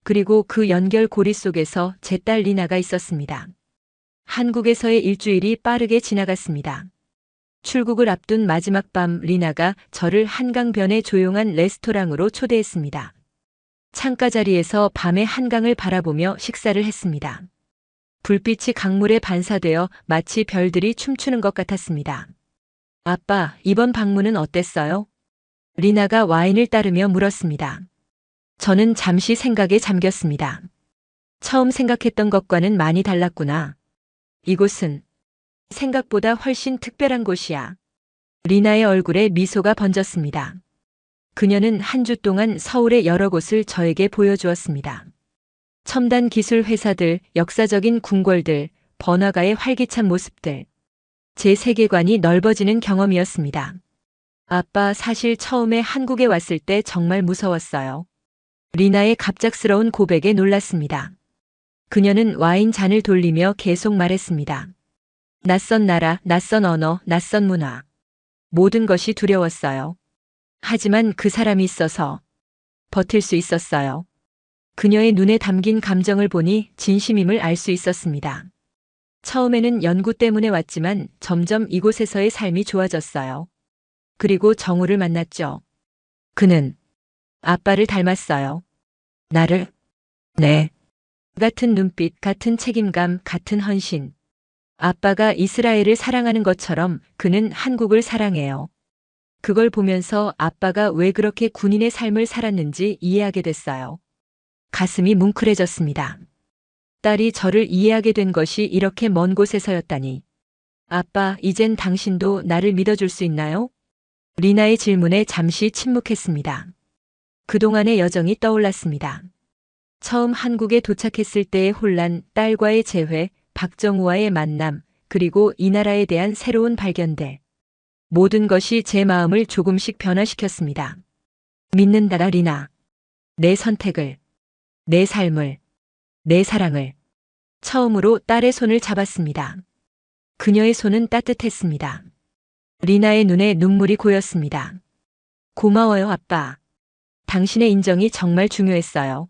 그리고 그 연결고리 속에서 제 딸 리나가 있었습니다. 한국에서의 일주일이 빠르게 지나갔습니다. 출국을 앞둔 마지막 밤 리나가 저를 한강변의 조용한 레스토랑으로 초대했습니다. 창가 자리에서 밤의 한강을 바라보며 식사를 했습니다. 불빛이 강물에 반사되어 마치 별들이 춤추는 것 같았습니다. 아빠, 이번 방문은 어땠어요? 리나가 와인을 따르며 물었습니다. 저는 잠시 생각에 잠겼습니다. 처음 생각했던 것과는 많이 달랐구나. 이곳은 생각보다 훨씬 특별한 곳이야. 리나의 얼굴에 미소가 번졌습니다. 그녀는 한 주 동안 서울의 여러 곳을 저에게 보여주었습니다. 첨단 기술 회사들, 역사적인 궁궐들, 번화가의 활기찬 모습들. 제 세계관이 넓어지는 경험이었습니다. 아빠, 사실 처음에 한국에 왔을 때 정말 무서웠어요. 리나의 갑작스러운 고백에 놀랐습니다. 그녀는 와인 잔을 돌리며 계속 말했습니다. 낯선 나라, 낯선 언어, 낯선 문화. 모든 것이 두려웠어요. 하지만 그 사람이 있어서 버틸 수 있었어요. 그녀의 눈에 담긴 감정을 보니 진심임을 알 수 있었습니다. 처음에는 연구 때문에 왔지만 점점 이곳에서의 삶이 좋아졌어요. 그리고 정우를 만났죠. 그는 아빠를 닮았어요. 나를? 네. 같은 눈빛, 같은 책임감, 같은 헌신. 아빠가 이스라엘을 사랑하는 것처럼 그는 한국을 사랑해요. 그걸 보면서 아빠가 왜 그렇게 군인의 삶을 살았는지 이해하게 됐어요. 가슴이 뭉클해졌습니다. 딸이 저를 이해하게 된 것이 이렇게 먼 곳에서였다니. 아빠, 이젠 당신도 나를 믿어줄 수 있나요? 리나의 질문에 잠시 침묵했습니다. 그동안의 여정이 떠올랐습니다. 처음 한국에 도착했을 때의 혼란, 딸과의 재회, 박정우와의 만남, 그리고 이 나라에 대한 새로운 발견들. 모든 것이 제 마음을 조금씩 변화시켰습니다. 믿는다라 리나. 내 선택을, 내 삶을, 내 사랑을. 처음으로 딸의 손을 잡았습니다. 그녀의 손은 따뜻했습니다. 리나의 눈에 눈물이 고였습니다. 고마워요, 아빠. 당신의 인정이 정말 중요했어요.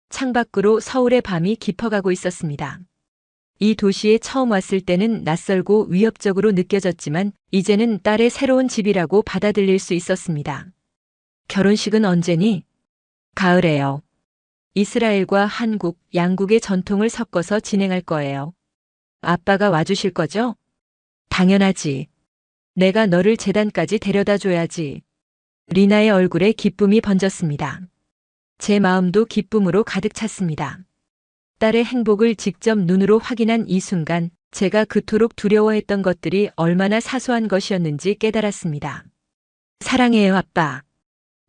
창밖으로 서울의 밤이 깊어가고 있었습니다. 이 도시에 처음 왔을 때는 낯설고 위협적으로 느껴졌지만 이제는 딸의 새로운 집이라고 받아들일 수 있었습니다. 결혼식은 언제니? 가을에요. 이스라엘과 한국, 양국의 전통을 섞어서 진행할 거예요. 아빠가 와주실 거죠? 당연하지. 내가 너를 제단까지 데려다 줘야지. 리나의 얼굴에 기쁨이 번졌습니다. 제 마음도 기쁨으로 가득 찼습니다. 딸의 행복을 직접 눈으로 확인한 이 순간 제가 그토록 두려워했던 것들이 얼마나 사소한 것이었는지 깨달았습니다. 사랑해요, 아빠.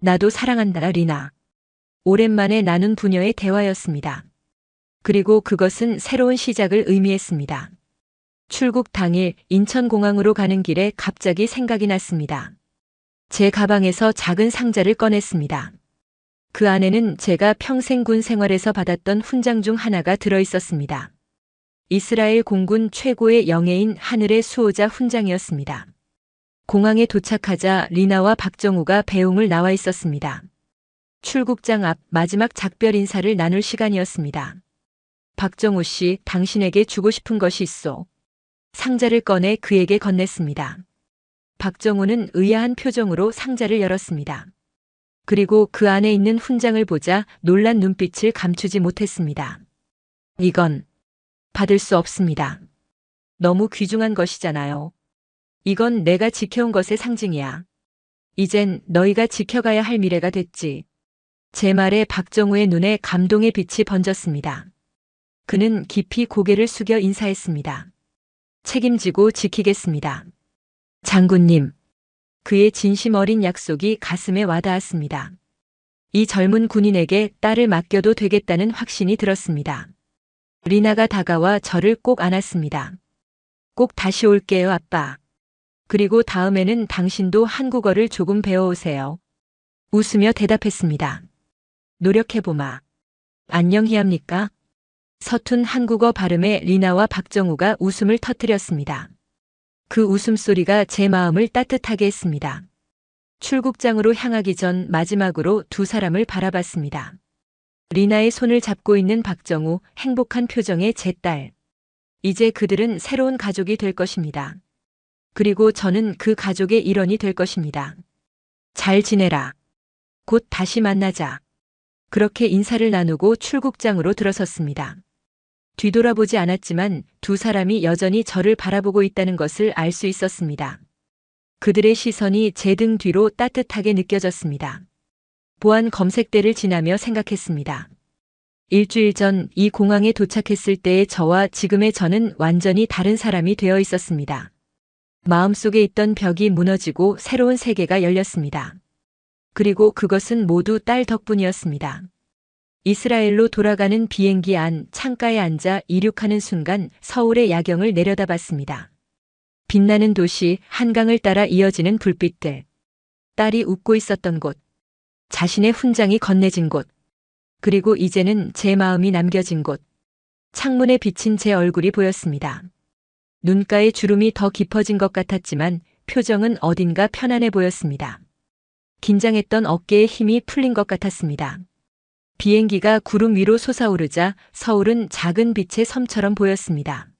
나도 사랑한다, 리나. 오랜만에 나눈 부녀의 대화였습니다. 그리고 그것은 새로운 시작을 의미했습니다. 출국 당일 인천공항으로 가는 길에 갑자기 생각이 났습니다. 제 가방에서 작은 상자를 꺼냈습니다. 그 안에는 제가 평생 군 생활에서 받았던 훈장 중 하나가 들어 있었습니다. 이스라엘 공군 최고의 영예인 하늘의 수호자 훈장이었습니다. 공항에 도착하자 리나와 박정우가 배웅을 나와 있었습니다. 출국장 앞 마지막 작별 인사를 나눌 시간이었습니다. 박정우 씨, 당신에게 주고 싶은 것이 있어. 상자를 꺼내 그에게 건넸습니다. 박정우는 의아한 표정으로 상자를 열었습니다. 그리고 그 안에 있는 훈장을 보자 놀란 눈빛을 감추지 못했습니다. 이건 받을 수 없습니다. 너무 귀중한 것이잖아요. 이건 내가 지켜온 것의 상징이야. 이젠 너희가 지켜가야 할 미래가 됐지. 제 말에 박정우의 눈에 감동의 빛이 번졌습니다. 그는 깊이 고개를 숙여 인사했습니다. 책임지고 지키겠습니다. 장군님. 그의 진심 어린 약속이 가슴에 와닿았습니다. 이 젊은 군인에게 딸을 맡겨도 되겠다는 확신이 들었습니다. 리나가 다가와 저를 꼭 안았습니다. 꼭 다시 올게요, 아빠. 그리고 다음에는 당신도 한국어를 조금 배워오세요. 웃으며 대답했습니다. 노력해보마. 안녕히합니까? 서툰 한국어 발음에 리나와 박정우가 웃음을 터뜨렸습니다. 그 웃음소리가 제 마음을 따뜻하게 했습니다. 출국장으로 향하기 전 마지막으로 두 사람을 바라봤습니다. 리나의 손을 잡고 있는 박정우, 행복한 표정의 제 딸. 이제 그들은 새로운 가족이 될 것입니다. 그리고 저는 그 가족의 일원이 될 것입니다. 잘 지내라. 곧 다시 만나자. 그렇게 인사를 나누고 출국장으로 들어섰습니다. 뒤돌아보지 않았지만 두 사람이 여전히 저를 바라보고 있다는 것을 알 수 있었습니다. 그들의 시선이 제 등 뒤로 따뜻하게 느껴졌습니다. 보안 검색대를 지나며 생각했습니다. 일주일 전 이 공항에 도착했을 때의 저와 지금의 저는 완전히 다른 사람이 되어 있었습니다. 마음속에 있던 벽이 무너지고 새로운 세계가 열렸습니다. 그리고 그것은 모두 딸 덕분이었습니다. 이스라엘로 돌아가는 비행기 안 창가에 앉아 이륙하는 순간 서울의 야경을 내려다봤습니다. 빛나는 도시, 한강을 따라 이어지는 불빛들. 딸이 웃고 있었던 곳. 자신의 훈장이 건네진 곳. 그리고 이제는 제 마음이 남겨진 곳. 창문에 비친 제 얼굴이 보였습니다. 눈가의 주름이 더 깊어진 것 같았지만 표정은 어딘가 편안해 보였습니다. 긴장했던 어깨에 힘이 풀린 것 같았습니다. 비행기가 구름 위로 솟아오르자 서울은 작은 빛의 섬처럼 보였습니다.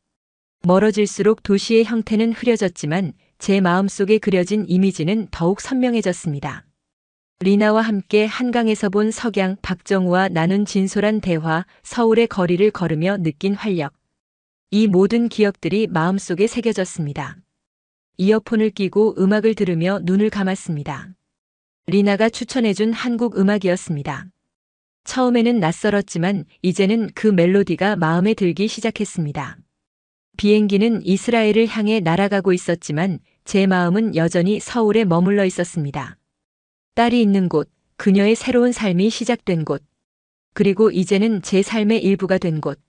멀어질수록 도시의 형태는 흐려졌지만 제 마음속에 그려진 이미지는 더욱 선명해졌습니다. 리나와 함께 한강에서 본 석양, 박정우와 나눈 진솔한 대화, 서울의 거리를 걸으며 느낀 활력. 이 모든 기억들이 마음속에 새겨졌습니다. 이어폰을 끼고 음악을 들으며 눈을 감았습니다. 리나가 추천해준 한국 음악이었습니다. 처음에는 낯설었지만 이제는 그 멜로디가 마음에 들기 시작했습니다. 비행기는 이스라엘을 향해 날아가고 있었지만 제 마음은 여전히 서울에 머물러 있었습니다. 딸이 있는 곳, 그녀의 새로운 삶이 시작된 곳, 그리고 이제는 제 삶의 일부가 된 곳.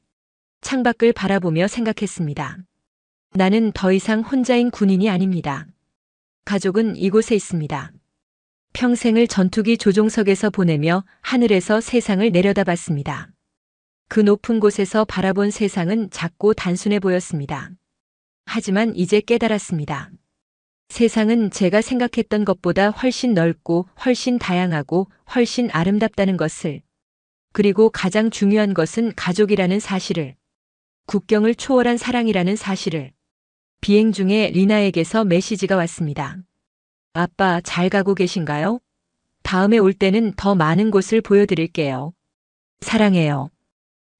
창밖을 바라보며 생각했습니다. 나는 더 이상 혼자인 군인이 아닙니다. 가족은 이곳에 있습니다. 평생을 전투기 조종석에서 보내며 하늘에서 세상을 내려다봤습니다. 그 높은 곳에서 바라본 세상은 작고 단순해 보였습니다. 하지만 이제 깨달았습니다. 세상은 제가 생각했던 것보다 훨씬 넓고 훨씬 다양하고 훨씬 아름답다는 것을, 그리고 가장 중요한 것은 가족이라는 사실을, 국경을 초월한 사랑이라는 사실을. 비행 중에 리나에게서 메시지가 왔습니다. 아빠, 잘 가고 계신가요? 다음에 올 때는 더 많은 곳을 보여드릴게요. 사랑해요.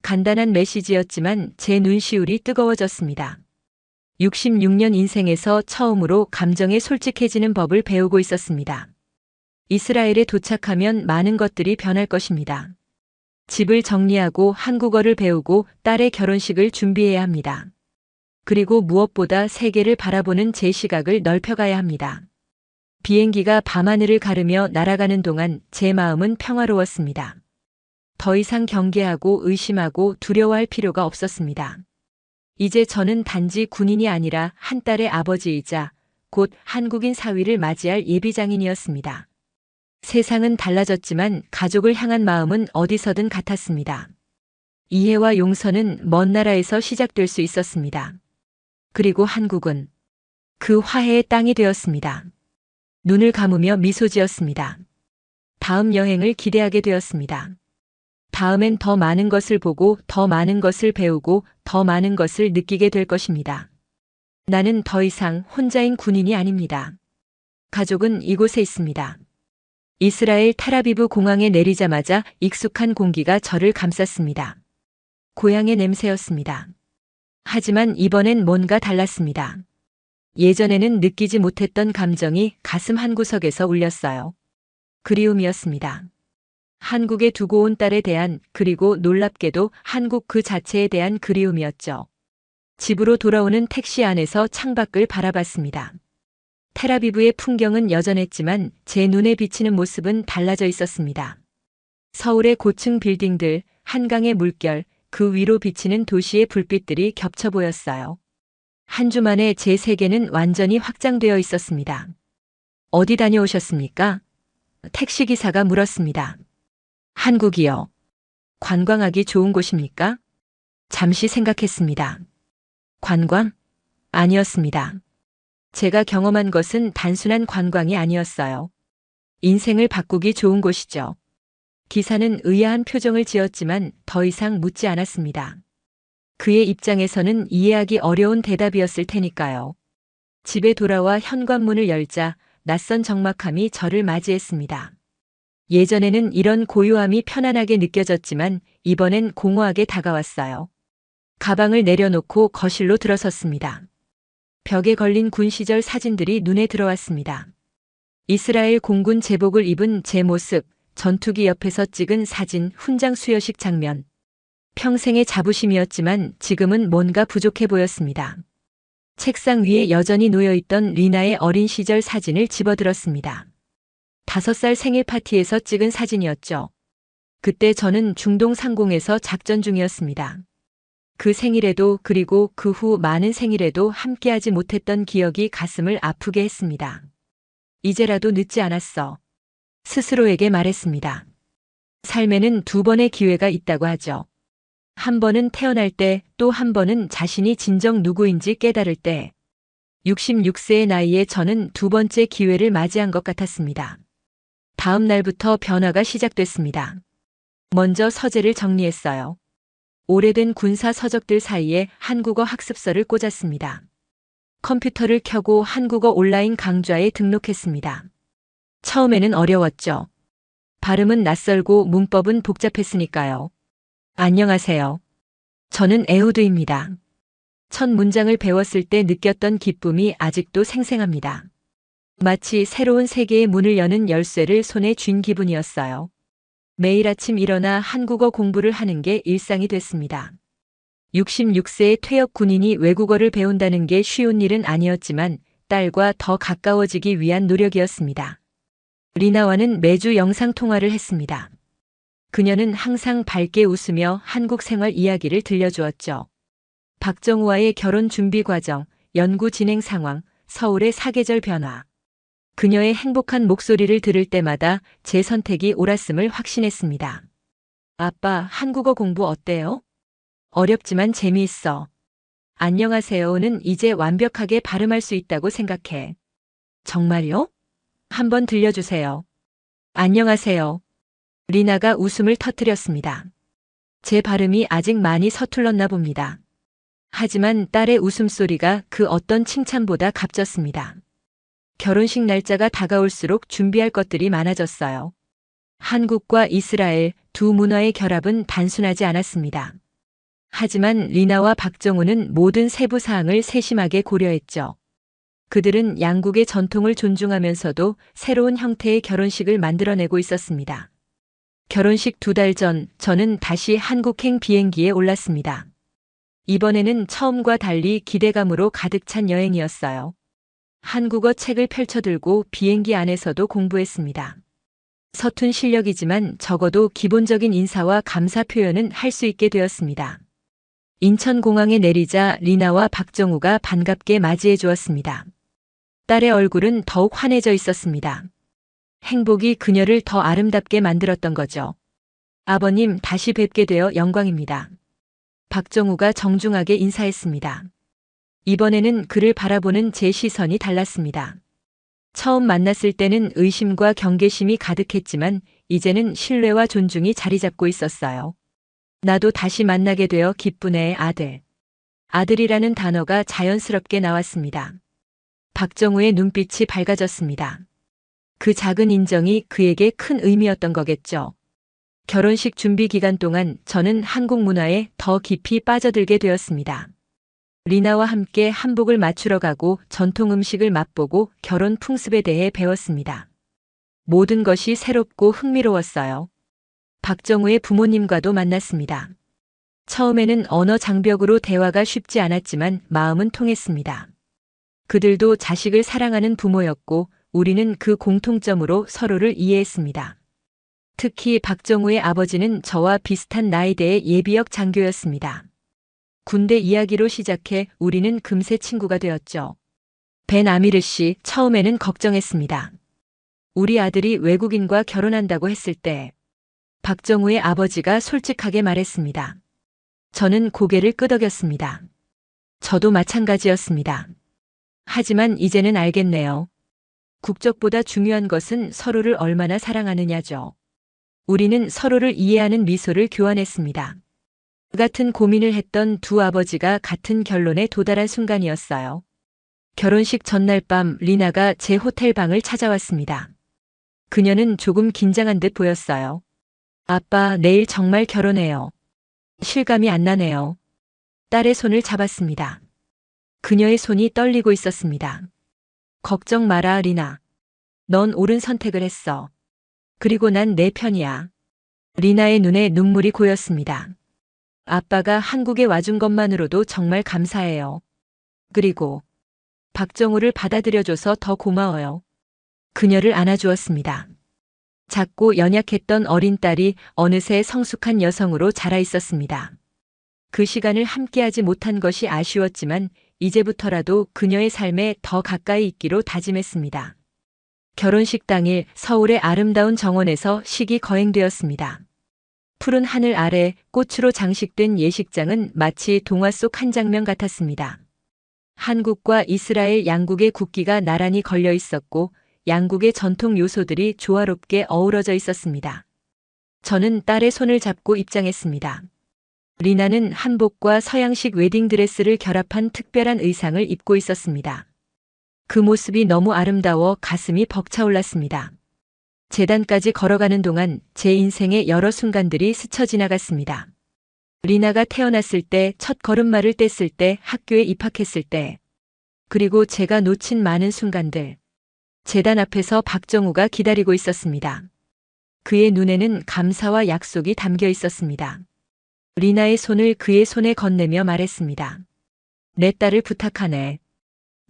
간단한 메시지였지만 제 눈시울이 뜨거워졌습니다. 66년 인생에서 처음으로 감정에 솔직해지는 법을 배우고 있었습니다. 이스라엘에 도착하면 많은 것들이 변할 것입니다. 집을 정리하고 한국어를 배우고 딸의 결혼식을 준비해야 합니다. 그리고 무엇보다 세계를 바라보는 제 시각을 넓혀가야 합니다. 비행기가 밤하늘을 가르며 날아가는 동안 제 마음은 평화로웠습니다. 더 이상 경계하고 의심하고 두려워할 필요가 없었습니다. 이제 저는 단지 군인이 아니라 한 딸의 아버지이자 곧 한국인 사위를 맞이할 예비장인이었습니다. 세상은 달라졌지만 가족을 향한 마음은 어디서든 같았습니다. 이해와 용서는 먼 나라에서 시작될 수 있었습니다. 그리고 한국은 그 화해의 땅이 되었습니다. 눈을 감으며 미소 지었습니다. 다음 여행을 기대하게 되었습니다. 다음엔 더 많은 것을 보고 더 많은 것을 배우고 더 많은 것을 느끼게 될 것입니다. 나는 더 이상 혼자인 군인이 아닙니다. 가족은 이곳에 있습니다. 이스라엘 텔아비브 공항에 내리자마자 익숙한 공기가 저를 감쌌습니다. 고향의 냄새였습니다. 하지만 이번엔 뭔가 달랐습니다. 예전에는 느끼지 못했던 감정이 가슴 한구석에서 울렸어요. 그리움이었습니다. 한국에 두고 온 딸에 대한, 그리고 놀랍게도 한국 그 자체에 대한 그리움이었죠. 집으로 돌아오는 택시 안에서 창밖을 바라봤습니다. 텔아비브의 풍경은 여전했지만 제 눈에 비치는 모습은 달라져 있었습니다. 서울의 고층 빌딩들, 한강의 물결, 그 위로 비치는 도시의 불빛들이 겹쳐 보였어요. 한 주 만에 제 세계는 완전히 확장되어 있었습니다. 어디 다녀오셨습니까? 택시기사가 물었습니다. 한국이요. 관광하기 좋은 곳입니까? 잠시 생각했습니다. 관광? 아니었습니다. 제가 경험한 것은 단순한 관광이 아니었어요. 인생을 바꾸기 좋은 곳이죠. 기사는 의아한 표정을 지었지만 더 이상 묻지 않았습니다. 그의 입장에서는 이해하기 어려운 대답이었을 테니까요. 집에 돌아와 현관문을 열자 낯선 적막함이 저를 맞이했습니다. 예전에는 이런 고요함이 편안하게 느껴졌지만 이번엔 공허하게 다가왔어요. 가방을 내려놓고 거실로 들어섰습니다. 벽에 걸린 군 시절 사진들이 눈에 들어왔습니다. 이스라엘 공군 제복을 입은 제 모습, 전투기 옆에서 찍은 사진, 훈장 수여식 장면. 평생의 자부심이었지만 지금은 뭔가 부족해 보였습니다. 책상 위에 여전히 놓여있던 리나의 어린 시절 사진을 집어들었습니다. 5살 생일 파티에서 찍은 사진이었죠. 그때 저는 중동 상공에서 작전 중이었습니다. 그 생일에도 그리고 그 후 많은 생일에도 함께하지 못했던 기억이 가슴을 아프게 했습니다. 이제라도 늦지 않았어. 스스로에게 말했습니다. 삶에는 2번의 기회가 있다고 하죠. 한 번은 태어날 때, 또 한 번은 자신이 진정 누구인지 깨달을 때. 66세의 나이에 저는 2번째 기회를 맞이한 것 같았습니다. 다음 날부터 변화가 시작됐습니다. 먼저 서재를 정리했어요. 오래된 군사 서적들 사이에 한국어 학습서를 꽂았습니다. 컴퓨터를 켜고 한국어 온라인 강좌에 등록했습니다. 처음에는 어려웠죠. 발음은 낯설고 문법은 복잡했으니까요. 안녕하세요. 저는 에후드입니다. 첫 문장을 배웠을 때 느꼈던 기쁨이 아직도 생생합니다. 마치 새로운 세계의 문을 여는 열쇠를 손에 쥔 기분이었어요. 매일 아침 일어나 한국어 공부를 하는 게 일상이 됐습니다. 66세의 퇴역 군인이 외국어를 배운다는 게 쉬운 일은 아니었지만 딸과 더 가까워지기 위한 노력이었습니다. 리나와는 매주 영상통화를 했습니다. 그녀는 항상 밝게 웃으며 한국 생활 이야기를 들려주었죠. 박정우와의 결혼 준비 과정, 연구 진행 상황, 서울의 사계절 변화. 그녀의 행복한 목소리를 들을 때마다 제 선택이 옳았음을 확신했습니다. 아빠, 한국어 공부 어때요? 어렵지만 재미있어. 안녕하세요는 이제 완벽하게 발음할 수 있다고 생각해. 정말요? 한번 들려주세요. 안녕하세요. 리나가 웃음을 터뜨렸습니다. 제 발음이 아직 많이 서툴렀나 봅니다. 하지만 딸의 웃음소리가 그 어떤 칭찬보다 값졌습니다. 결혼식 날짜가 다가올수록 준비할 것들이 많아졌어요. 한국과 이스라엘 두 문화의 결합은 단순하지 않았습니다. 하지만 리나와 박정우는 모든 세부 사항을 세심하게 고려했죠. 그들은 양국의 전통을 존중하면서도 새로운 형태의 결혼식을 만들어내고 있었습니다. 결혼식 2달 전, 저는 다시 한국행 비행기에 올랐습니다. 이번에는 처음과 달리 기대감으로 가득 찬 여행이었어요. 한국어 책을 펼쳐들고 비행기 안에서도 공부했습니다. 서툰 실력이지만 적어도 기본적인 인사와 감사 표현은 할 수 있게 되었습니다. 인천공항에 내리자 리나와 박정우가 반갑게 맞이해 주었습니다. 딸의 얼굴은 더욱 환해져 있었습니다. 행복이 그녀를 더 아름답게 만들었던 거죠. 아버님, 다시 뵙게 되어 영광입니다. 박정우가 정중하게 인사했습니다. 이번에는 그를 바라보는 제 시선이 달랐습니다. 처음 만났을 때는 의심과 경계심이 가득했지만 이제는 신뢰와 존중이 자리 잡고 있었어요. 나도 다시 만나게 되어 기쁘네, 아들. 아들이라는 단어가 자연스럽게 나왔습니다. 박정우의 눈빛이 밝아졌습니다. 그 작은 인정이 그에게 큰 의미였던 거겠죠. 결혼식 준비 기간 동안 저는 한국 문화에 더 깊이 빠져들게 되었습니다. 리나와 함께 한복을 맞추러 가고 전통 음식을 맛보고 결혼 풍습에 대해 배웠습니다. 모든 것이 새롭고 흥미로웠어요. 박정우의 부모님과도 만났습니다. 처음에는 언어 장벽으로 대화가 쉽지 않았지만 마음은 통했습니다. 그들도 자식을 사랑하는 부모였고 우리는 그 공통점으로 서로를 이해했습니다. 특히 박정우의 아버지는 저와 비슷한 나이대의 예비역 장교였습니다. 군대 이야기로 시작해 우리는 금세 친구가 되었죠. 벤 아미르 씨, 처음에는 걱정했습니다. 우리 아들이 외국인과 결혼한다고 했을 때 박정우의 아버지가 솔직하게 말했습니다. 저는 고개를 끄덕였습니다. 저도 마찬가지였습니다. 하지만 이제는 알겠네요. 국적보다 중요한 것은 서로를 얼마나 사랑하느냐죠. 우리는 서로를 이해하는 미소를 교환했습니다. 같은 고민을 했던 두 아버지가 같은 결론에 도달한 순간이었어요. 결혼식 전날 밤 리나가 제 호텔 방을 찾아왔습니다. 그녀는 조금 긴장한 듯 보였어요. 아빠, 내일 정말 결혼해요. 실감이 안 나네요. 딸의 손을 잡았습니다. 그녀의 손이 떨리고 있었습니다. 걱정 마라, 리나. 넌 옳은 선택을 했어. 그리고 난 내 편이야. 리나의 눈에 눈물이 고였습니다. 아빠가 한국에 와준 것만으로도 정말 감사해요. 그리고 박정우를 받아들여줘서 더 고마워요. 그녀를 안아주었습니다. 작고 연약했던 어린 딸이 어느새 성숙한 여성으로 자라 있었습니다. 그 시간을 함께하지 못한 것이 아쉬웠지만 이제부터라도 그녀의 삶에 더 가까이 있기로 다짐했습니다. 결혼식 당일 서울의 아름다운 정원에서 식이 거행되었습니다. 푸른 하늘 아래 꽃으로 장식된 예식장은 마치 동화 속 한 장면 같았습니다. 한국과 이스라엘 양국의 국기가 나란히 걸려 있었고 양국의 전통 요소들이 조화롭게 어우러져 있었습니다. 저는 딸의 손을 잡고 입장했습니다. 리나는 한복과 서양식 웨딩드레스를 결합한 특별한 의상을 입고 있었습니다. 그 모습이 너무 아름다워 가슴이 벅차올랐습니다. 제단까지 걸어가는 동안 제 인생의 여러 순간들이 스쳐 지나갔습니다. 리나가 태어났을 때, 첫 걸음마를 뗐을 때, 학교에 입학했을 때, 그리고 제가 놓친 많은 순간들. 제단 앞에서 박정우가 기다리고 있었습니다. 그의 눈에는 감사와 약속이 담겨 있었습니다. 리나의 손을 그의 손에 건네며 말했습니다. 내 딸을 부탁하네.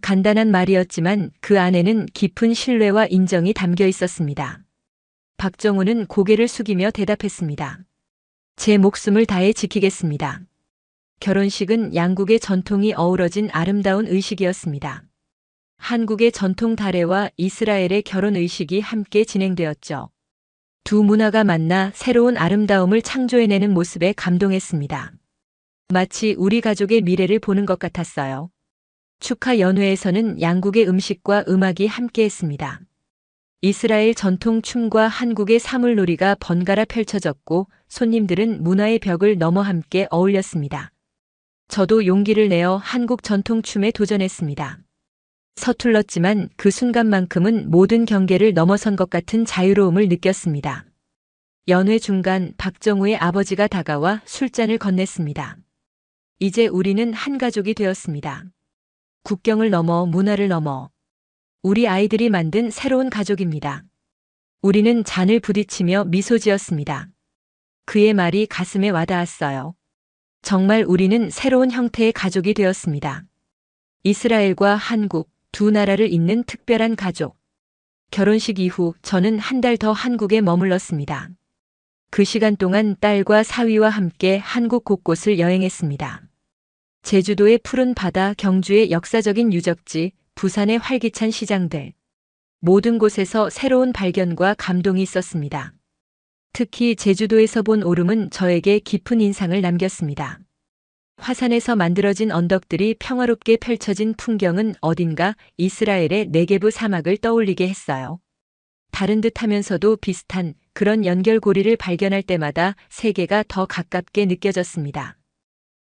간단한 말이었지만 그 안에는 깊은 신뢰와 인정이 담겨 있었습니다. 박정우는 고개를 숙이며 대답했습니다. 제 목숨을 다해 지키겠습니다. 결혼식은 양국의 전통이 어우러진 아름다운 의식이었습니다. 한국의 전통 다례와 이스라엘의 결혼 의식이 함께 진행되었죠. 두 문화가 만나 새로운 아름다움을 창조해내는 모습에 감동했습니다. 마치 우리 가족의 미래를 보는 것 같았어요. 축하 연회에서는 양국의 음식과 음악이 함께했습니다. 이스라엘 전통 춤과 한국의 사물놀이가 번갈아 펼쳐졌고 손님들은 문화의 벽을 넘어 함께 어울렸습니다. 저도 용기를 내어 한국 전통 춤에 도전했습니다. 서툴렀지만 그 순간만큼은 모든 경계를 넘어선 것 같은 자유로움을 느꼈습니다. 연회 중간 박정우의 아버지가 다가와 술잔을 건넸습니다. 이제 우리는 한 가족이 되었습니다. 국경을 넘어 문화를 넘어 우리 아이들이 만든 새로운 가족입니다. 우리는 잔을 부딪히며 미소 지었습니다. 그의 말이 가슴에 와닿았어요. 정말 우리는 새로운 형태의 가족이 되었습니다. 이스라엘과 한국 두 나라를 잇는 특별한 가족. 결혼식 이후 저는 한 달 더 한국에 머물렀습니다. 그 시간 동안 딸과 사위와 함께 한국 곳곳을 여행했습니다. 제주도의 푸른 바다, 경주의 역사적인 유적지, 부산의 활기찬 시장들. 모든 곳에서 새로운 발견과 감동이 있었습니다. 특히 제주도에서 본 오름은 저에게 깊은 인상을 남겼습니다. 화산에서 만들어진 언덕들이 평화롭게 펼쳐진 풍경은 어딘가 이스라엘의 네게브 사막을 떠올리게 했어요. 다른 듯 하면서도 비슷한 그런 연결고리를 발견할 때마다 세계가 더 가깝게 느껴졌습니다.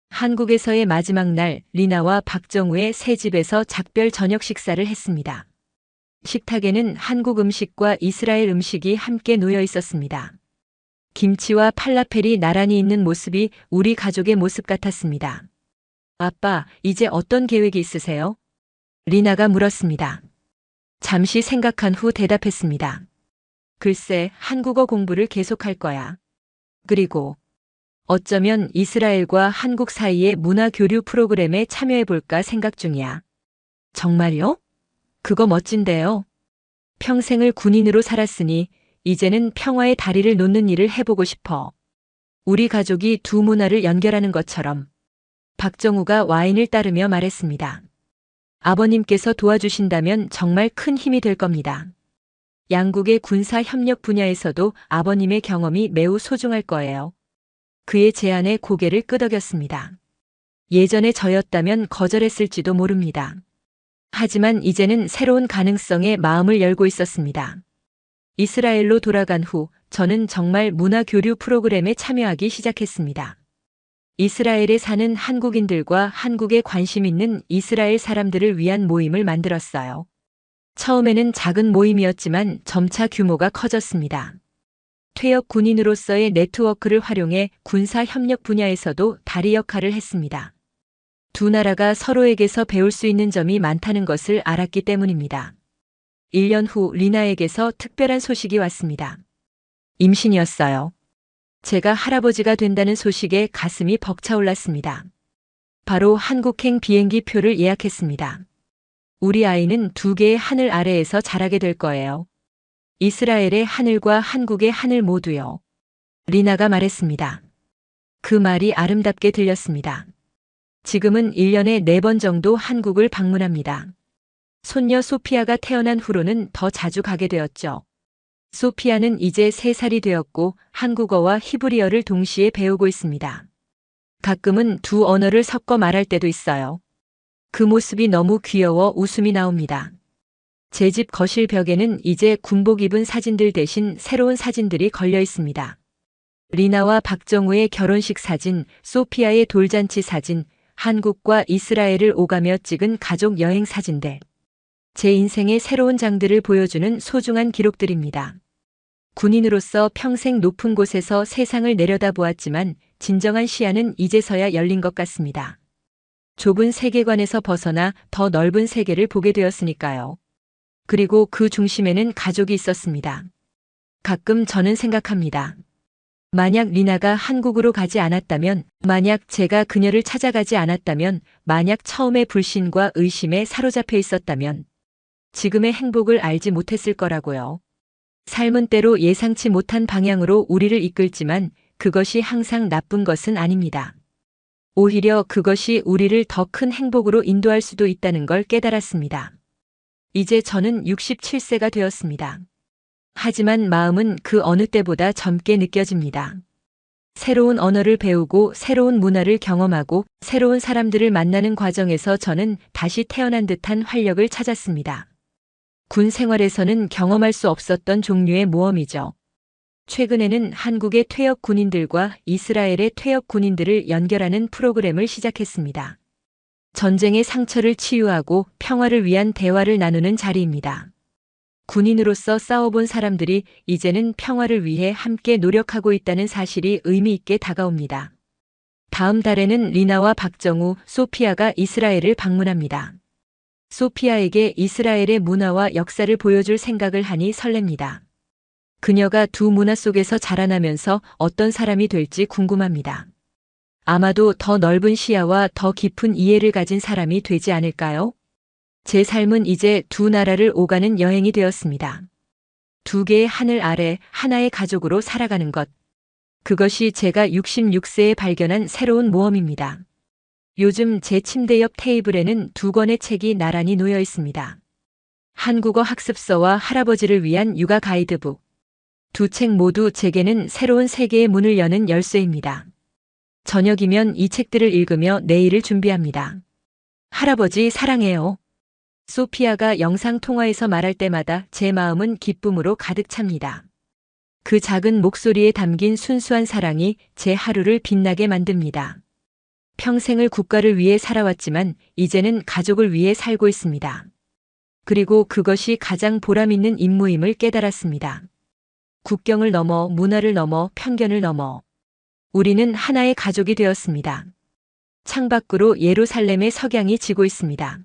한국에서의 마지막 날, 리나와 박정우의 새 집에서 작별 저녁 식사를 했습니다. 식탁에는 한국 음식과 이스라엘 음식이 함께 놓여 있었습니다. 김치와 팔라펠이 나란히 있는 모습이 우리 가족의 모습 같았습니다. 아빠, 이제 어떤 계획이 있으세요? 리나가 물었습니다. 잠시 생각한 후 대답했습니다. 글쎄, 한국어 공부를 계속할 거야. 그리고 어쩌면 이스라엘과 한국 사이의 문화 교류 프로그램에 참여해볼까 생각 중이야. 정말요? 그거 멋진데요. 평생을 군인으로 살았으니 이제는 평화의 다리를 놓는 일을 해보고 싶어. 우리 가족이 두 문화를 연결하는 것처럼. 박정우가 와인을 따르며 말했습니다. 아버님께서 도와주신다면 정말 큰 힘이 될 겁니다. 양국의 군사 협력 분야에서도 아버님의 경험이 매우 소중할 거예요. 그의 제안에 고개를 끄덕였습니다. 예전에 저였다면 거절했을지도 모릅니다. 하지만 이제는 새로운 가능성에 마음을 열고 있었습니다. 이스라엘로 돌아간 후 저는 정말 문화 교류 프로그램에 참여하기 시작했습니다. 이스라엘에 사는 한국인들과 한국에 관심 있는 이스라엘 사람들을 위한 모임을 만들었어요. 처음에는 작은 모임이었지만 점차 규모가 커졌습니다. 퇴역 군인으로서의 네트워크를 활용해 군사 협력 분야에서도 다리 역할을 했습니다. 두 나라가 서로에게서 배울 수 있는 점이 많다는 것을 알았기 때문입니다. 1년 후 리나에게서 특별한 소식이 왔습니다. 임신이었어요. 제가 할아버지가 된다는 소식에 가슴이 벅차올랐습니다. 바로 한국행 비행기 표를 예약했습니다. 우리 아이는 두 개의 하늘 아래에서 자라게 될 거예요. 이스라엘의 하늘과 한국의 하늘 모두요. 리나가 말했습니다. 그 말이 아름답게 들렸습니다. 지금은 1년에 4번 정도 한국을 방문합니다. 손녀 소피아가 태어난 후로는 더 자주 가게 되었죠. 소피아는 이제 3살이 되었고 한국어와 히브리어를 동시에 배우고 있습니다. 가끔은 두 언어를 섞어 말할 때도 있어요. 그 모습이 너무 귀여워 웃음이 나옵니다. 제 집 거실 벽에는 이제 군복 입은 사진들 대신 새로운 사진들이 걸려 있습니다. 리나와 박정우의 결혼식 사진, 소피아의 돌잔치 사진, 한국과 이스라엘을 오가며 찍은 가족 여행 사진들. 제 인생의 새로운 장들을 보여주는 소중한 기록들입니다. 군인으로서 평생 높은 곳에서 세상을 내려다보았지만 진정한 시야는 이제서야 열린 것 같습니다. 좁은 세계관에서 벗어나 더 넓은 세계를 보게 되었으니까요. 그리고 그 중심에는 가족이 있었습니다. 가끔 저는 생각합니다. 만약 리나가 한국으로 가지 않았다면, 만약 제가 그녀를 찾아가지 않았다면, 만약 처음에 불신과 의심에 사로잡혀 있었다면, 지금의 행복을 알지 못했을 거라고요. 삶은 때로 예상치 못한 방향으로 우리를 이끌지만 그것이 항상 나쁜 것은 아닙니다. 오히려 그것이 우리를 더 큰 행복으로 인도할 수도 있다는 걸 깨달았습니다. 이제 저는 67세가 되었습니다. 하지만 마음은 그 어느 때보다 젊게 느껴집니다. 새로운 언어를 배우고 새로운 문화를 경험하고 새로운 사람들을 만나는 과정에서 저는 다시 태어난 듯한 활력을 찾았습니다. 군 생활에서는 경험할 수 없었던 종류의 모험이죠. 최근에는 한국의 퇴역 군인들과 이스라엘의 퇴역 군인들을 연결하는 프로그램을 시작했습니다. 전쟁의 상처를 치유하고 평화를 위한 대화를 나누는 자리입니다. 군인으로서 싸워본 사람들이 이제는 평화를 위해 함께 노력하고 있다는 사실이 의미 있게 다가옵니다. 다음 달에는 리나와 박정우, 소피아가 이스라엘을 방문합니다. 소피아에게 이스라엘의 문화와 역사를 보여줄 생각을 하니 설렙니다. 그녀가 두 문화 속에서 자라나면서 어떤 사람이 될지 궁금합니다. 아마도 더 넓은 시야와 더 깊은 이해를 가진 사람이 되지 않을까요? 제 삶은 이제 두 나라를 오가는 여행이 되었습니다. 두 개의 하늘 아래 하나의 가족으로 살아가는 것. 그것이 제가 66세에 발견한 새로운 모험입니다. 요즘 제 침대 옆 테이블에는 2권의 책이 나란히 놓여 있습니다. 한국어 학습서와 할아버지를 위한 육아 가이드북. 두 책 모두 제게는 새로운 세계의 문을 여는 열쇠입니다. 저녁이면 이 책들을 읽으며 내일을 준비합니다. 할아버지 사랑해요. 소피아가 영상 통화에서 말할 때마다 제 마음은 기쁨으로 가득 찹니다. 그 작은 목소리에 담긴 순수한 사랑이 제 하루를 빛나게 만듭니다. 평생을 국가를 위해 살아왔지만 이제는 가족을 위해 살고 있습니다. 그리고 그것이 가장 보람 있는 임무임을 깨달았습니다. 국경을 넘어 문화를 넘어 편견을 넘어 우리는 하나의 가족이 되었습니다. 창밖으로 예루살렘의 석양이 지고 있습니다.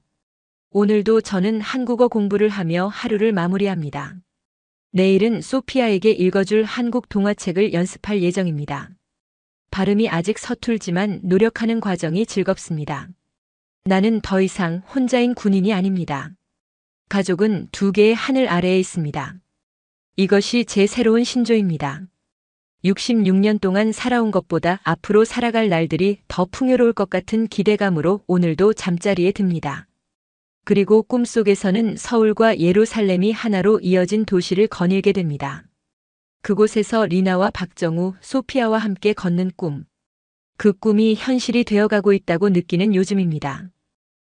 오늘도 저는 한국어 공부를 하며 하루를 마무리합니다. 내일은 소피아에게 읽어줄 한국 동화책을 연습할 예정입니다. 발음이 아직 서툴지만 노력하는 과정이 즐겁습니다. 나는 더 이상 혼자인 군인이 아닙니다. 가족은 두 개의 하늘 아래에 있습니다. 이것이 제 새로운 신조입니다. 66년 동안 살아온 것보다 앞으로 살아갈 날들이 더 풍요로울 것 같은 기대감으로 오늘도 잠자리에 듭니다. 그리고 꿈속에서는 서울과 예루살렘이 하나로 이어진 도시를 거닐게 됩니다. 그곳에서 리나와 박정우, 소피아와 함께 걷는 꿈. 그 꿈이 현실이 되어가고 있다고 느끼는 요즘입니다.